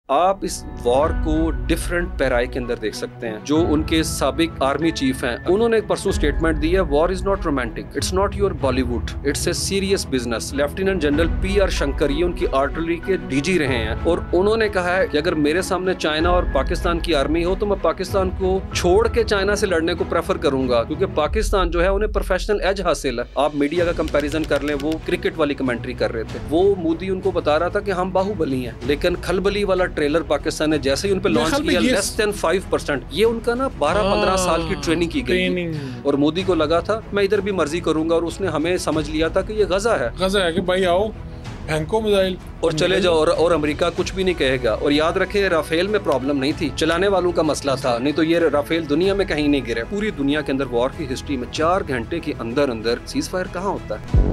आप इस वॉर को डिफरेंट पैराई के अंदर देख सकते हैं। जो उनके साबिक आर्मी चीफ हैं, उन्होंने एक परसों स्टेटमेंट दी है, war is not romantic, it's not your Bollywood, it's a serious business. Lieutenant general PR Shankar, ये उनकी आर्टिलरी के DG रहे हैं, और उन्होंने कहा है कि अगर मेरे सामने चाइना और पाकिस्तान की आर्मी हो तो मैं पाकिस्तान को छोड़ के चाइना से लड़ने को प्रेफर करूंगा, क्योंकि पाकिस्तान जो है उन्हें प्रोफेशनल एज हासिल है। आप मीडिया का कंपैरिजन कर लें, वो क्रिकेट वाली कमेंट्री कर रहे थे, वो मोदी उनको बता रहा था कि हम बाहुबली हैं, लेकिन खलबली वाला ट्रेलर पाकिस्तान ने जैसे ही उन पे लॉन्च किया, लेस देन 5%, ये उनका ना 12-15 साल की ट्रेनिंग की गई, और मोदी को लगा था मैं इधर भी मर्जी करूंगा, और उसने हमें समझ लिया था कि ये गजा है कि भाई आओ फेंको मिसाइल और चले जाओ, और अमेरिका कुछ भी नहीं कहेगा। और याद रखें, राफेल में प्रॉब्लम नहीं थी, चलाने वालों का मसला था, नहीं तो ये राफेल दुनिया में कहीं नहीं गिरे। पूरी दुनिया के अंदर वॉर की हिस्ट्री में 4 घंटे के अंदर अंदर सीज फायर कहाँ होता है?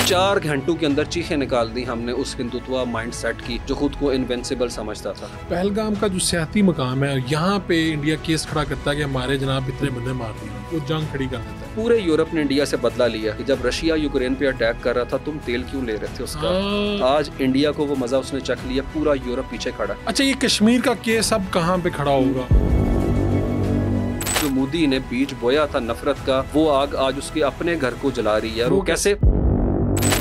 4 घंटों के अंदर चीखें निकाल दी हमने उस हिंदुत्व माइंडसेट की जो खुद को इनविंसिबल समझता था। पहलगाम का जो सियाती मकाम है, यहाँ पे इंडिया केस खड़ा करता है कि हमारे जनाब इतने बंदे मार दिए, वो जंग खड़ी कर देता है। पूरे यूरोप ने इंडिया से बदला लिया कि जब रशिया यूक्रेन पे अटैक कर रहा था, तुम तेल क्यों ले रहे थे उसका? आज इंडिया को वो मजा उसने चख लिया, पूरा यूरोप पीछे खड़ा। अच्छा, ये कश्मीर का केस अब कहाँ पे खड़ा होगा? जो मोदी ने बीज बोया था नफरत का, वो आग आज उसके अपने घर को जला रही है। वो कैसे?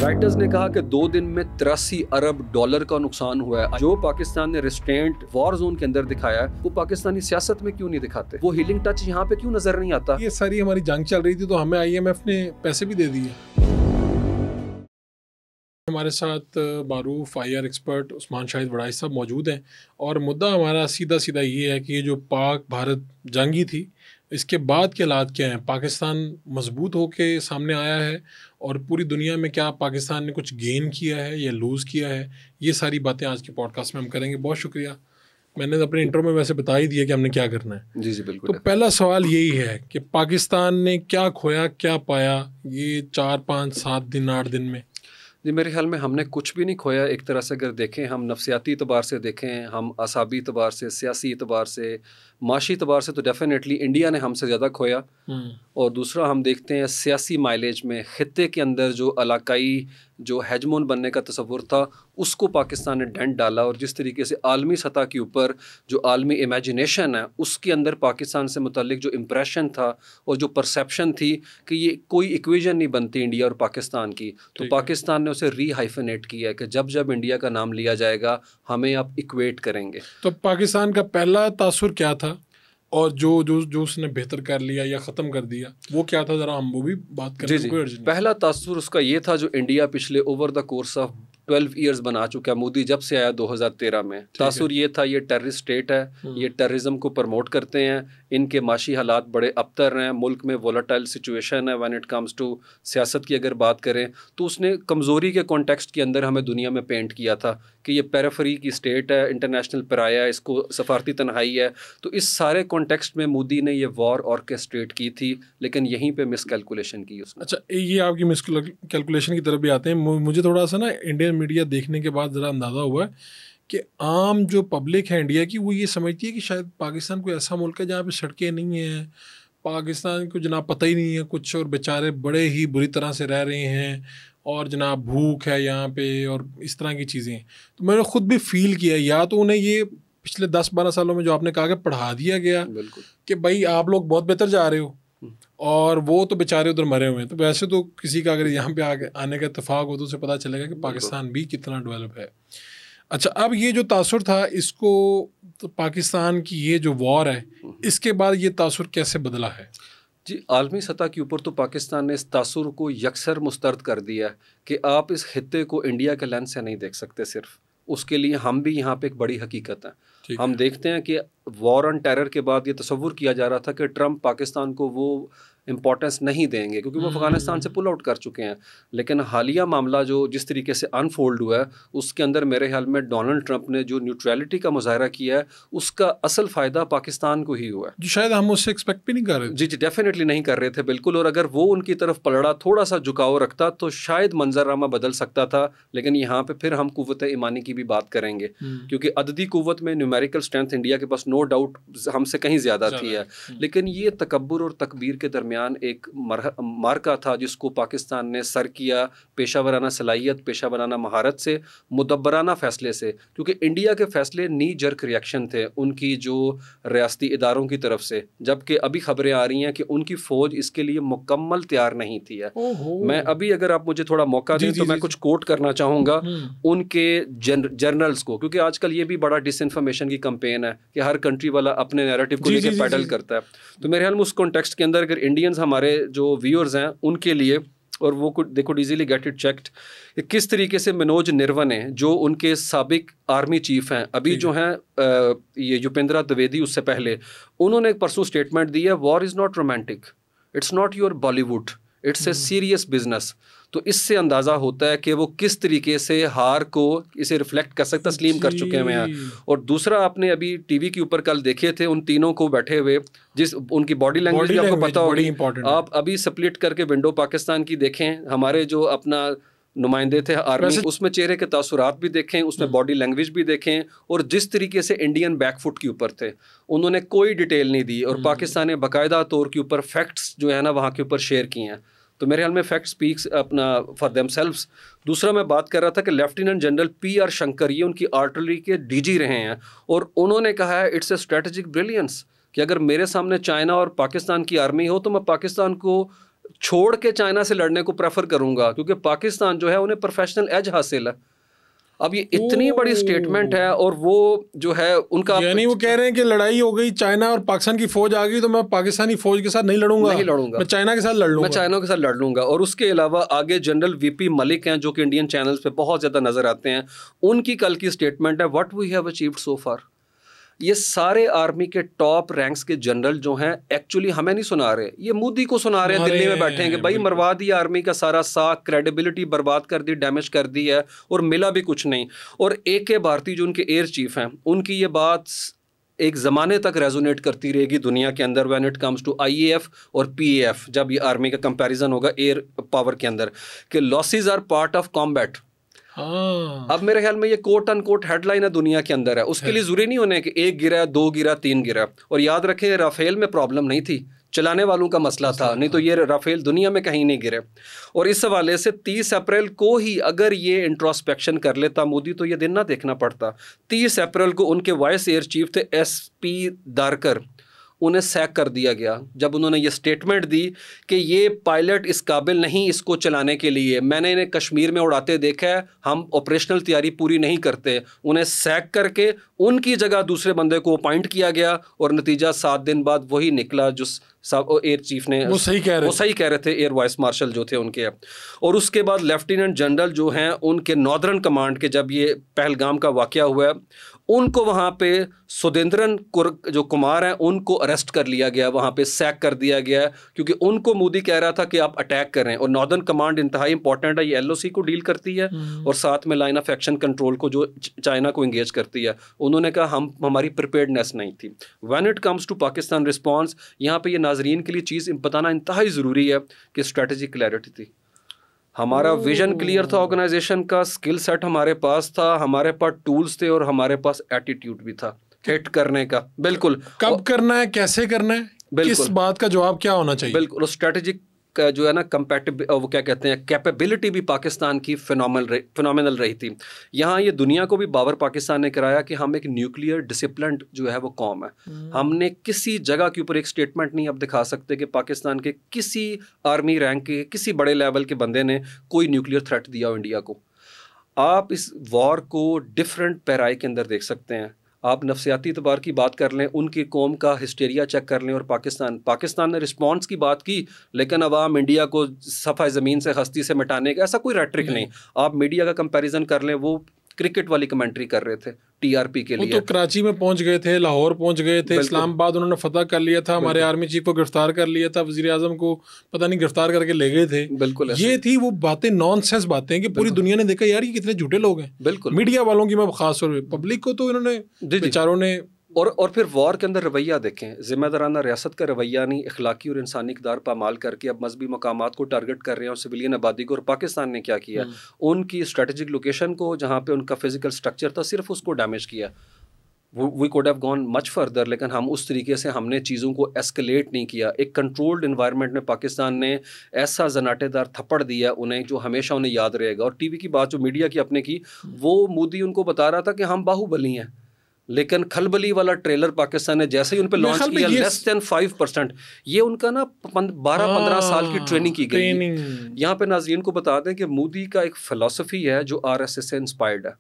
राइटर्स ने कहा कि 2 दिन में 83 अरब डॉलर का नुकसान हुआ है। जो पाकिस्तान ने रिस्ट्रेंट वॉर जोन के अंदर दिखाया है, वो पाकिस्तानी सियासत में क्यों नहीं दिखाते? वो हीलिंग टच यहाँ पे क्यों नजर नहीं आता? ये सारी हमारी जंग चल रही थी तो हमें IMF ने पैसे भी दे दिए। हमारे साथ मारूफ IR एक्सपर्ट उस्मान शाहिद वड़ाई साहब मौजूद हैं, और मुद्दा हमारा सीधा सीधा ये है कि ये जो पाक भारत जंगी थी, इसके बाद के हालात क्या हैं? पाकिस्तान मजबूत होके सामने आया है, और पूरी दुनिया में क्या पाकिस्तान ने कुछ गेन किया है या लूज़ किया है? ये सारी बातें आज के पॉडकास्ट में हम करेंगे। बहुत शुक्रिया। मैंने अपने इंट्रो में वैसे बता ही दिया कि हमने क्या करना है। जी बिल्कुल। तो पहला सवाल यही है कि पाकिस्तान ने क्या खोया, क्या पाया ये 4, 5, 7 दिन, 8 दिन में? जी, मेरे ख्याल में हमने कुछ भी नहीं खोया। एक तरह से अगर देखें, हम नफसियाती एतबार से देखें, हम असाबी एतबार से, सियासी एतबार से, माशी एतबार से, तो डेफिनेटली इंडिया ने हमसे ज़्यादा खोया। और दूसरा हम देखते हैं सियासी माइलेज में, ख़ित्ते के अंदर जो इलाकाई जो हेजमोन बनने का तस्वुर था, उसको पाकिस्तान ने डेंट डाला। और जिस तरीके से आलमी सतह के ऊपर जो आलमी इमेजिनेशन है, उसके अंदर पाकिस्तान से मुतल्लिक जो इम्प्रेशन था और जो परसेप्शन थी कि ये कोई इक्वेशन नहीं बनती इंडिया और पाकिस्तान की, तो पाकिस्तान ने उसे रीहाइफनेट किया है कि जब जब इंडिया का नाम लिया जाएगा हमें आप इक्वेट करेंगे। तो पाकिस्तान का पहला तासुर क्या था, और जो जो जो उसने बेहतर कर लिया या ख़त्म कर दिया वो क्या था? ज़रा हम वो भी बात करें। जी। पहला तासुर उसका ये था, जो इंडिया पिछले over the course of 12 years बना चुका है, मोदी जब से आया 2013 में, तासुर ये था, ये टेररिस्ट स्टेट है, ये टेररिज्म को प्रमोट करते हैं, इनके माशी हालात बड़े अबतर हैं, मुल्क में वोलेटाइल सिचुएशन है व्हेन इट कम्स टू सियासत की अगर बात करें, तो उसने कमज़ोरी के कॉन्टेक्स्ट के अंदर हमें दुनिया में पेंट किया था कि ये पेरिफेरी की स्टेट है, इंटरनेशनल पराया है, इसको सफारती तन्हाई है। तो इस सारे कॉन्टेक्स्ट में मोदी ने ये वॉर ऑर्केस्ट्रेट की थी, लेकिन यहीं पे मिसकैलकुलेशन की उसने। अच्छा, ये आपकी मिसकैलकुलेशन की तरफ भी आते हैं। मुझे थोड़ा सा ना इंडियन मीडिया देखने के बाद ज़रा अंदाज़ा हुआ है कि आम जो पब्लिक है इंडिया की, वो ये समझती है कि शायद पाकिस्तान कोई ऐसा मुल्क है जहाँ पे सड़कें नहीं हैं, पाकिस्तान को जनाब पता ही नहीं है कुछ, और बेचारे बड़े ही बुरी तरह से रह रहे हैं, और जनाब भूख है यहाँ पे, और इस तरह की चीज़ें। तो मैंने ख़ुद भी फील किया, या तो उन्हें ये पिछले 10-12 सालों में जो आपने कहा कि पढ़ा दिया गया कि भाई आप लोग बहुत बेहतर जा रहे हो, और वो तो बेचारे उधर मरे हुए हैं। तो वैसे तो किसी का अगर यहाँ पे आने का इत्तेफाक हो तो उसे पता चलेगा कि पाकिस्तान भी कितना डेवलप है। अच्छा, अब ये जो तासुर था, इसको तो पाकिस्तान की ये जो वॉर है, इसके बाद ये तासुर कैसे बदला है? जी, आलमी सतह के ऊपर तो पाकिस्तान ने इस तासुर को यकसर मुस्तरद कर दिया कि आप इस खित्ते को इंडिया के लेंस से नहीं देख सकते सिर्फ। उसके लिए हम भी यहाँ पे एक बड़ी हकीकत है। हम देखते हैं कि वॉर ऑन टेरर के बाद ये तस्वुर किया जा रहा था कि ट्रंप पाकिस्तान को वो इंपॉर्टेंस नहीं देंगे क्योंकि वो अफगानिस्तान से पुल आउट कर चुके हैं। लेकिन हालिया मामला जो जिस तरीके से अनफोल्ड हुआ है, उसके अंदर मेरे ख्याल में डोनाल्ड ट्रंप ने जो न्यूट्रलिटी का मुजाहरा किया है, उसका असल फ़ायदा पाकिस्तान को ही हुआ है, जो शायद हम उससे एक्सपेक्ट भी नहीं कर रहे। जी डेफिनेटली नहीं कर रहे थे, बिल्कुल। और अगर वो उनकी तरफ पलड़ा, थोड़ा सा झुकाव रखता, तो शायद मंजराना बदल सकता था। लेकिन यहाँ पे फिर हम कुव्वत ईमानी की भी बात करेंगे, क्योंकि अददी कुव्वत में न्यूमेरिकल स्ट्रेंथ इंडिया के पास नो डाउट हमसे कहीं ज़्यादा थी है, लेकिन ये तकब्बुर और तकबीर के दरमियान एक मार्का था जिसको पाकिस्तान ने सर किया पेशा सलाहियत, पेशा महारत से, मुदब्बराना फ़ैसले से, क्योंकि इंडिया के फ़ैसले नी जर्क रिएक्शन थे उनकी जो रियासती इदारों की तरफ से, जबकि अभी खबरें आ रही हैं कि उनकी फ़ौज इसके लिए मुकम्मल तैयार नहीं थी है। मैं अभी अगर आप मुझे थोड़ा मौका दें तो मैं कुछ कोट करना चाहूँगा उनके जर्नल्स को, क्योंकि आजकल ये भी बड़ा डिसइंफॉर्मेशन की कैंपेन है कि हर कंट्री वाला अपने नैरेटिव को लेकर पैडल करता है। तो मेरे ख्याल में उस कॉन्टेक्स्ट के अंदर अगर इंडियंस हमारे जो व्यूअर्स हैं उनके लिए, और वो they could easily get it checked कि किस तरीके से मनोज निर्वने जो उनके साबिक आर्मी चीफ हैं, अभी जो हैं ये युपेंद्रा द्विवेदी, उससे पहले उन्होंने एक परसों स्टेटमेंट दी है, war is not romantic, it's not your Bollywood, it's a serious business. तो इससे अंदाज़ा होता है कि वो किस तरीके से हार को इसे रिफ्लेक्ट कर सकते, तस्लीम कर चुके हुए हैं। और दूसरा, आपने अभी टीवी के ऊपर कल देखे थे उन तीनों को बैठे हुए, जिस उनकी बॉडी लैंग्वेज आपको पता होगी, आप अभी स्प्लिट करके विंडो पाकिस्तान की देखें, हमारे जो अपना नुमाइंदे थे आर्मी, उसमें चेहरे के तासुरात भी देखें, उसमें बॉडी लैंग्वेज भी देखें, और जिस तरीके से इंडियन बैकफुट के ऊपर थे, उन्होंने कोई डिटेल नहीं दी, और पाकिस्तान ने बाकायदा तौर के ऊपर फैक्ट्स जो है ना वहाँ के ऊपर शेयर किए हैं। तो मेरे ख्याल में फैक्ट स्पीक्स अपना फॉर देमसेल्व्स। दूसरा, मैं बात कर रहा था कि लेफ्टिनेंट जनरल PR शंकर, ये उनकी आर्टिलरी के DG रहे हैं, और उन्होंने कहा है इट्स ए स्ट्रेटेजिक ब्रिलियंस कि अगर मेरे सामने चाइना और पाकिस्तान की आर्मी हो तो मैं पाकिस्तान को छोड़ के चाइना से लड़ने को प्रेफर करूंगा, क्योंकि पाकिस्तान जो है उन्हें प्रोफेशनल एज हासिल है। अब ये इतनी बड़ी स्टेटमेंट है, और वो जो है उनका, यानी वो कह रहे हैं कि लड़ाई हो गई, चाइना और पाकिस्तान की फौज आ गई तो मैं पाकिस्तानी फौज के साथ नहीं लड़ूंगा, मैं चाइना के साथ लड़ लूंगा, मैं चाइना के साथ लड़ लूंगा। और उसके अलावा आगे जनरल VP मलिक हैं जो कि इंडियन चैनल्स पे बहुत ज़्यादा नजर आते हैं, उनकी कल की स्टेटमेंट है, what we have achieved so far. ये सारे आर्मी के टॉप रैंक्स के जनरल जो हैं एक्चुअली हमें नहीं सुना रहे, ये मोदी को सुना रहे हैं, दिल्ली में बैठे हैं कि भाई मरवा दिया आर्मी का सारा साख, क्रेडिबिलिटी बर्बाद कर दी, डैमेज कर दी है, और मिला भी कुछ नहीं। और AK भारती जो उनके एयर चीफ हैं, उनकी ये बात एक ज़माने तक रेजोनेट करती रहेगी दुनिया के अंदर when it comes to IAF और PAF, जब ये आर्मी का कंपैरिजन होगा एयर पावर के अंदर, कि losses are part of combat. अब मेरे ख्याल में ये कोट अनकोट हेडलाइन है दुनिया के अंदर है, उसके लिए जरूरी नहीं होने कि 1 गिरा, 2 गिरा, 3 गिरा। और याद रखें, राफेल में प्रॉब्लम नहीं थी, चलाने वालों का मसला था, नहीं तो ये राफेल दुनिया में कहीं नहीं गिरे। और इस हवाले से 30 अप्रैल को ही अगर ये इंट्रोस्पेक्शन कर लेता मोदी तो ये दिन ना देखना पड़ता। 30 अप्रैल को उनके वाइस एयर चीफ थे SP दारकर, उन्हें सैक कर दिया गया जब उन्होंने ये स्टेटमेंट दी कि ये पायलट इस काबिल नहीं इसको चलाने के लिए, मैंने इन्हें कश्मीर में उड़ाते देखा है, हम ऑपरेशनल तैयारी पूरी नहीं करते। उन्हें सैक करके उनकी जगह दूसरे बंदे को अपॉइंट किया गया, और नतीजा 7 दिन बाद वही निकला जो एयर चीफ ने, वो सही कह रहे थे, एयर वाइस मार्शल जो थे उनके। और उसके बाद लेफ्टिनेंट जनरल जो हैं उनके नॉर्दर्न कमांड के, जब ये पहलगाम का वाकया हुआ, उनको वहाँ पे सुदेंद्रन जो कुमार हैं उनको अरेस्ट कर लिया गया, वहाँ पे सैक कर दिया गया, क्योंकि उनको मोदी कह रहा था कि आप अटैक करें। और नॉर्दर्न कमांड इंतहाई इंपॉर्टेंट है, ये LOC को डील करती है और साथ में लाइन ऑफ एक्शन कंट्रोल को जो चाइना को इंगेज करती है। उन्होंने कहा हमारी प्रिपेयर्डनेस नहीं थी। When it comes to Pakistan response, यहाँ पे ये नाजरीन के लिए चीज़ बताना इंतहाई ज़रूरी है कि स्ट्रेटेजिक क्लैरिटी थी, हमारा विजन क्लियर था, ऑर्गेनाइजेशन का स्किल सेट हमारे पास था, हमारे पास टूल्स थे, और हमारे पास एटीट्यूड भी था हिट करने का। बिल्कुल, कब करना है, कैसे करना है, किस बात का जवाब क्या होना चाहिए। बिल्कुल, स्ट्रेटेजिक जो है ना वो क्या कहते हैं, कैपेबिलिटी भी पाकिस्तान की फिनोमिनल रही थी। यहाँ ये दुनिया को भी बावर पाकिस्तान ने कराया कि हम एक न्यूक्लियर डिसिप्लिन जो है वो कौम है। हमने किसी जगह के ऊपर एक स्टेटमेंट नहीं अब दिखा सकते कि पाकिस्तान के किसी आर्मी रैंक के किसी बड़े लेवल के बंदे ने कोई न्यूक्लियर थ्रेट दिया हो इंडिया को। आप इस वॉर को डिफरेंट पैराई के अंदर देख सकते हैं। आप नफसियाती तबार की बात कर लें, उनकी कौम का हिस्टेरिया चेक कर लें, और पाकिस्तान ने रिस्पॉन्स की बात की, लेकिन अवाम इंडिया को सफ़ा ज़मीन से हस्ती से मिटाने का ऐसा कोई रेट्रिक नहीं। आप मीडिया का कंपैरिजन कर लें, वो क्रिकेट वाली कमेंट्री कर रहे थे TRP के लिए। तो कराची में पहुंच गए थे, लाहौर पहुंच गए थे, इस्लामाबाद उन्होंने फतह कर लिया था, हमारे आर्मी चीफ को गिरफ्तार कर लिया था, वजीर आजम को पता नहीं गिरफ्तार करके ले गए थे। बिल्कुल, ये थी वो बातें, नॉनसेंस बातें कि पूरी दुनिया ने देखा यार ये कितने झूठे लोग हैं। बिल्कुल, मीडिया वालों की मैं खास तौर पर, पब्लिक को तो इन्होंने बेचारों ने। और फिर वॉर के अंदर रवैया देखें, जिम्मेदाराना रियासत का रवैया नहीं, इखलाकी और इंसानी इक़दार पामाल करके अब मजहबी मकामात को टारगेट कर रहे हैं और सिविलियन आबादी को। और पाकिस्तान ने क्या किया, उनकी स्ट्रेटेजिक लोकेशन को जहाँ पे उनका फिजिकल स्ट्रक्चर था सिर्फ उसको डैमेज किया। We could have gone much further, लेकिन हम उस तरीके से हमने चीज़ों को एस्केलेट नहीं किया। एक कंट्रोल्ड इन्वायरमेंट में पाकिस्तान ने ऐसा जनाटेदार थप्पड़ दिया उन्हें जो हमेशा उन्हें याद रहेगा। और टीवी की बात जो मीडिया की अपने की, वो मोदी उनको बता रहा था कि हम बाहुबली हैं, लेकिन खलबली वाला ट्रेलर पाकिस्तान ने जैसे ही उन पे लॉन्च किया, लेस देन 5%, ये उनका ना 12-15 साल की ट्रेनिंग की गई। यहाँ पे नाज़रीन को बता दें कि मोदी का एक फ़िलासफ़ी है जो RSS से इंस्पायर्ड है।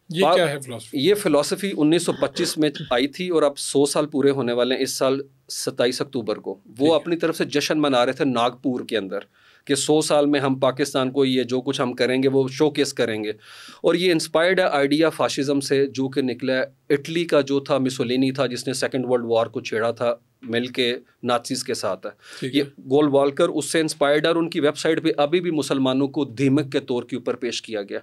ये क्या है फिलॉसफी? ये फिलॉसफी 1925 में आई थी और अब 100 साल पूरे होने वाले हैं इस साल 27 अक्टूबर को। वो अपनी तरफ से जश्न मना रहे थे नागपुर के अंदर कि 100 साल में हम पाकिस्तान को ये जो कुछ हम करेंगे वो शोकेस करेंगे। और ये इंस्पायर्ड है आइडिया फाशिज्म से जो कि निकला है इटली का, जो था मुसोलिनी था जिसने सेकेंड वर्ल्ड वॉर को छेड़ा था मिल के नाज़ीज़ के साथ है। ये गोलवाल्कर उससे इंस्पायर्ड है और उनकी वेबसाइट पे अभी भी मुसलमानों को दीमक के तौर के ऊपर पेश किया गया।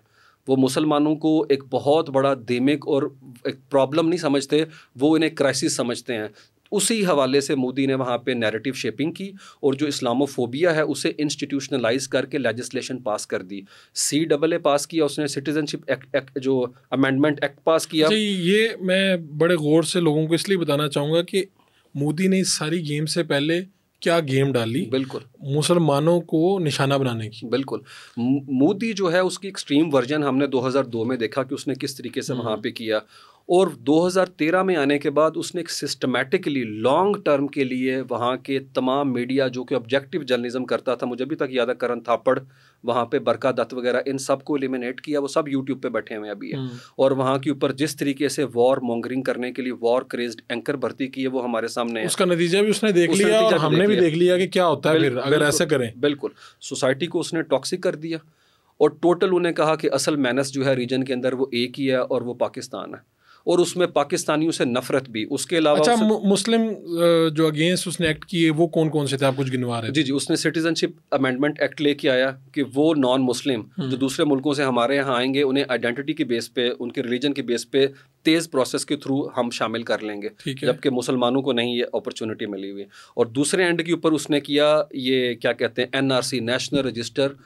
वो मुसलमानों को एक बहुत बड़ा दीमक और एक प्रॉब्लम नहीं समझते, वो इन्हें क्राइसिस समझते हैं। उसी हवाले से मोदी ने वहाँ पे नैरेटिव शेपिंग की और जो इस्लामोफोबिया है उसे इंस्टीट्यूशनलाइज करके लेजिस्लेशन पास कर दी। CAA पास किया उसने, सिटीजनशिप एक्ट जो अमेंडमेंट एक्ट पास किया। ये मैं बड़े गौर से लोगों को इसलिए बताना चाहूँगा कि मोदी ने इस सारी गेम से पहले क्या गेम डाली, बिल्कुल मुसलमानों को निशाना बनाने की। बिल्कुल मोदी जो है उसकी एक्सट्रीम वर्जन हमने 2002 में देखा कि उसने किस तरीके से वहाँ पे किया, और 2013 में आने के बाद उसने एक सिस्टमैटिकली लॉन्ग टर्म के लिए वहाँ के तमाम मीडिया जो कि ऑब्जेक्टिव जर्नलिज्म करता था, मुझे अभी तक याद है करण थापड़, वहाँ पे बरका दत्त वगैरह, इन सब को एलिमिनेट किया। वो सब यूट्यूब पे बैठे हुए अभी है। और वहाँ के ऊपर जिस तरीके से वॉर मॉन्गरिंग करने के लिए वॉर क्रेज्ड एंकर भर्ती की है वो हमारे सामने है। उसका नतीजा भी उसने देख लिया और हमने भी देख लिया कि क्या होता है फिर अगर ऐसे करें। बिल्कुल सोसाइटी को उसने टॉक्सिक कर दिया और टोटल उन्हें कहा कि असल मैनस जो है रीजन के अंदर वो एक ही है और वो पाकिस्तान है, और उसमें पाकिस्तानियों से नफरत भी। उसके अलावा अच्छा, मुस्लिम जो अगेंस्ट उसने एक्ट किए वो कौन कौन से थे, आप कुछ गिनवा रहे हैं? जी, उसने सिटीजनशिप अमेंडमेंट एक्ट लेके आया कि वो नॉन मुस्लिम जो दूसरे मुल्कों से हमारे यहाँ आएंगे उन्हें आइडेंटिटी के बेस पे, उनके रिलीजन के बेस पे तेज़ प्रोसेस के थ्रू हम शामिल कर लेंगे, जबकि मुसलमानों को नहीं ये अपॉर्चुनिटी मिली हुई। और दूसरे एंड के ऊपर उसने किया ये क्या कहते हैं NRC, national register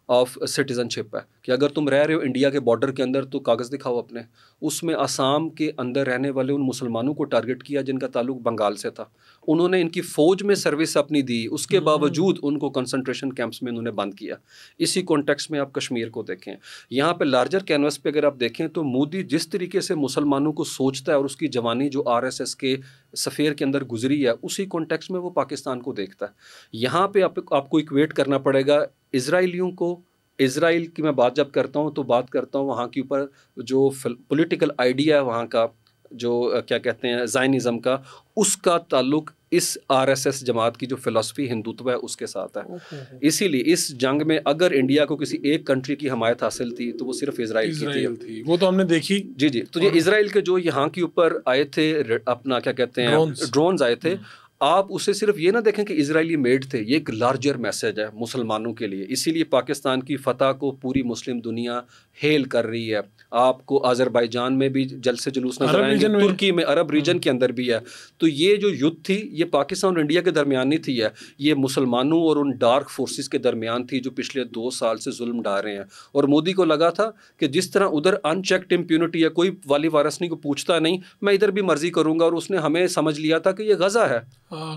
of citizenship है कि अगर तुम रह रहे हो इंडिया के बॉर्डर के अंदर तो कागज़ दिखाओ अपने। उसमें आसाम के अंदर रहने वाले उन मुसलमानों को टारगेट किया जिनका ताल्लुक बंगाल से था। उन्होंने इनकी फ़ौज में सर्विस अपनी दी, उसके बावजूद उनको कंसंट्रेशन कैंप्स में उन्होंने बंद किया। इसी कॉन्टेक्स्ट में आप कश्मीर को देखें, यहाँ पे लार्जर कैनवस पे अगर आप देखें तो मोदी जिस तरीके से मुसलमानों को सोचता है और उसकी जवानी जो RSS के सफ़ेयर के अंदर गुजरी है, उसी कॉन्टेक्स्ट में वो पाकिस्तान को देखता है। यहाँ पे आपको इक्वेट करना पड़ेगा इजराइलियों को। इजराइल की मैं बात जब करता हूँ तो बात करता हूँ वहाँ के ऊपर जो पॉलिटिकल आइडिया है वहाँ का, जो क्या कहते हैं ज़ायनिज़्म का, उसका ताल्लुक इस RSS जमात की जो फ़िलासफ़ी हिंदुत्व है उसके साथ है। इसीलिए इस जंग में अगर इंडिया को किसी एक कंट्री की हमायत हासिल थी तो वो सिर्फ इजराइल की थी। वो तो हमने देखी। जी, तो ये इजराइल के जो यहाँ के ऊपर आए थे अपना क्या कहते हैं ड्रोन्स आए थे, आप उसे सिर्फ ये ना देखें कि इजरायली मेड थे, ये एक लार्जर मैसेज है मुसलमानों के लिए। इसीलिए पाकिस्तान की फतह को पूरी मुस्लिम दुनिया हेल कर रही है। आपको अज़रबैजान में भी जल्द से जुलूस नजर आएंगे, तुर्की में, अरब रीजन के अंदर भी है। तो ये जो युद्ध थी ये पाकिस्तान और इंडिया के दरमियान नहीं थी, है ये मुसलमानों और उन डार्क फोर्सेस के दरमियान थी जो पिछले 2 साल से जुल्म डाल रहे हैं। और मोदी को लगा था कि जिस तरह उधर अनचेक्ड इम्प्यूनिटी है, कोई वाली वारसनी को पूछता नहीं, मैं इधर भी मर्जी करूंगा। और उसने हमें समझ लिया था कि ये गज़ा है,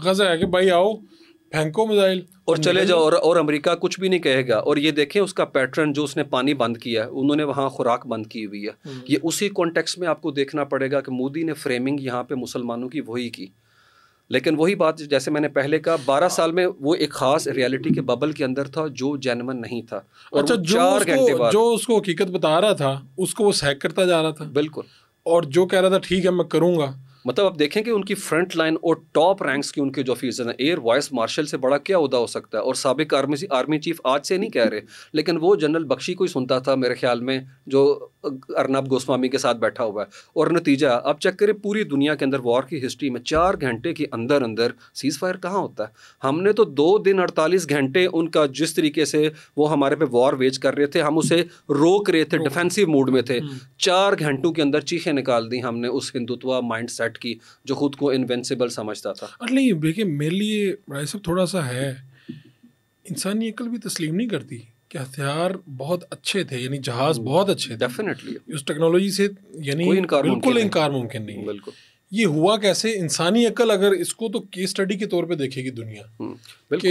गज़ा है कि भाई आओ फेंको मिसाइल और चले जाओ, और अमेरिका कुछ भी नहीं कहेगा। और ये देखें उसका पैटर्न, जो उसने पानी बंद किया है, उन्होंने वहाँ खुराक बंद की हुई है। ये उसी कॉन्टेक्स्ट में आपको देखना पड़ेगा कि मोदी ने फ्रेमिंग यहाँ पे मुसलमानों की वही की। लेकिन वही बात जैसे मैंने पहले कहा, 12 साल में वो एक खास रियलिटी के बबल के अंदर था जो जेन्युइन नहीं था। और अच्छा, 4 घंटे बाद जो उसको हकीकत बता रहा था उसको वो सैक करता जा रहा था। बिल्कुल। और जो कह रहा था ठीक है मैं करूँगा, मतलब आप देखें कि उनकी फ्रंट लाइन और टॉप रैंक्स की उनके जो ऑफिसर हैं, एयर वाइस मार्शल से बड़ा क्या उहदा हो सकता है। और साबिक आर्मी चीफ आज से नहीं कह रहे, लेकिन वो जनरल बख्शी को ही सुनता था मेरे ख्याल में, जो अर्नब गोस्वामी के साथ बैठा हुआ है। और नतीजा अब चेक करें, पूरी दुनिया के अंदर वॉर की हिस्ट्री में 4 घंटे के अंदर अंदर सीज़ फायर कहाँ होता है। हमने तो 2 दिन 48 घंटे उनका जिस तरीके से वो हमारे पे वॉर वेज कर रहे थे, हम उसे रोक रहे थे, डिफेंसिव मूड में थे। 4 घंटों के अंदर चीखें निकाल दी हमने उस हिंदुत्व माइंड सेट की जो खुद को इनविंसिबल समझता था। नहीं देखिए, मेरे लिए भाई साहब थोड़ा सा है, इंसानी अकल भी तस्लीम नहीं करती कि हथियार बहुत अच्छे थे, यानी जहाज बहुत अच्छे थे, डेफिनेटली उस टेक्नोलॉजी से, यानी बिल्कुल इनकार मुमकिन नहीं है। बिल्कुल। ये हुआ कैसे? इंसानी अकल अगर इसको तो केस स्टडी के तौर पे देखेगी दुनिया कि